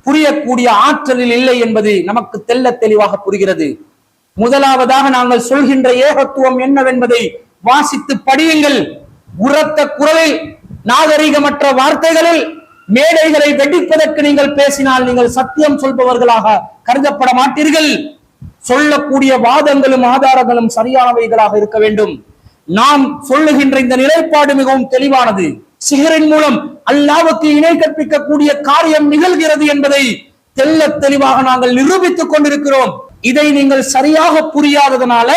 புரியக்கூடிய ஆற்றலில் இல்லை என்பது நமக்கு தெள்ள தெளிவாக புரிகிறது. முதலாவதாக நாங்கள் சொல்கின்ற ஏகத்துவம் என்னவென்பதை வாசித்து படியுங்கள். உரத்த குரலில் நாகரிகமற்ற வார்த்தைகளில் மேடைகளை வெடிப்பதற்கு நீங்கள் பேசினால் நீங்கள் சத்தியம் சொல்பவர்களாக கருதப்பட மாட்டீர்கள். சொல்லக்கூடிய வாதங்களும் ஆதாரங்களும் சரியானவைகளாக இருக்க வேண்டும். நாம் சொல்லுகின்ற இந்த நிலைப்பாடு மிகவும் தெளிவானது. சிஹரின் மூலம் அல்லாஹ்வுக்கு இணை கற்பிக்கக்கூடிய காரியம் நிகழ்கிறது என்பதை தெள்ள தெளிவாக நாங்கள் நிரூபித்துக் கொண்டிருக்கிறோம். இதை நீங்கள் சரியாக புரியாததனால,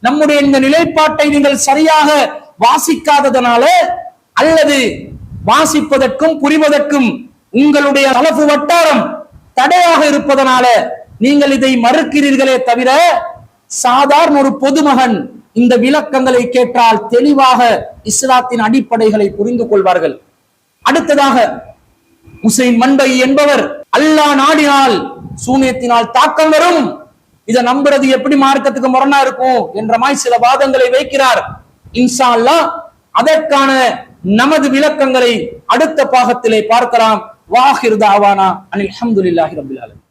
நம்முடைய இந்த நிலைப்பாட்டை நீங்கள் சரியாக வாசிக்காததனால, அல்லது வாசிப்பதற்கும் புரிவதற்கும் உங்களுடைய தலஃபு வட்டாரம் தடையாக இருப்பதனால நீங்கள் இதை மறுக்கிறீர்களே தவிர, சாதாரண ஒரு பொதுமகன் இந்த விளக்கங்களை கேட்டால் தெளிவாக இஸ்லாத்தின் அடிப்படைகளை புரிந்து கொள்வார்கள். அடுத்ததாக உசைன் மன்பை என்பவர் அல்லாஹ் நாடினால் சூனியத்தினால் தாக்கம் வரும், இதை நம்புறது எப்படி மார்க்கத்துக்கு முரணா இருக்கும் என்ற மாதிரி சில வாதங்களை வைக்கிறார். இன்ஷா அல்லாஹ் அதற்கான நமது விளக்கங்களை அடுத்த பாகத்திலே பார்க்கலாம். வாஹிர் தாவானா அனில் ஹம்துலில்லாஹி ரப்பில் ஆலமீன்.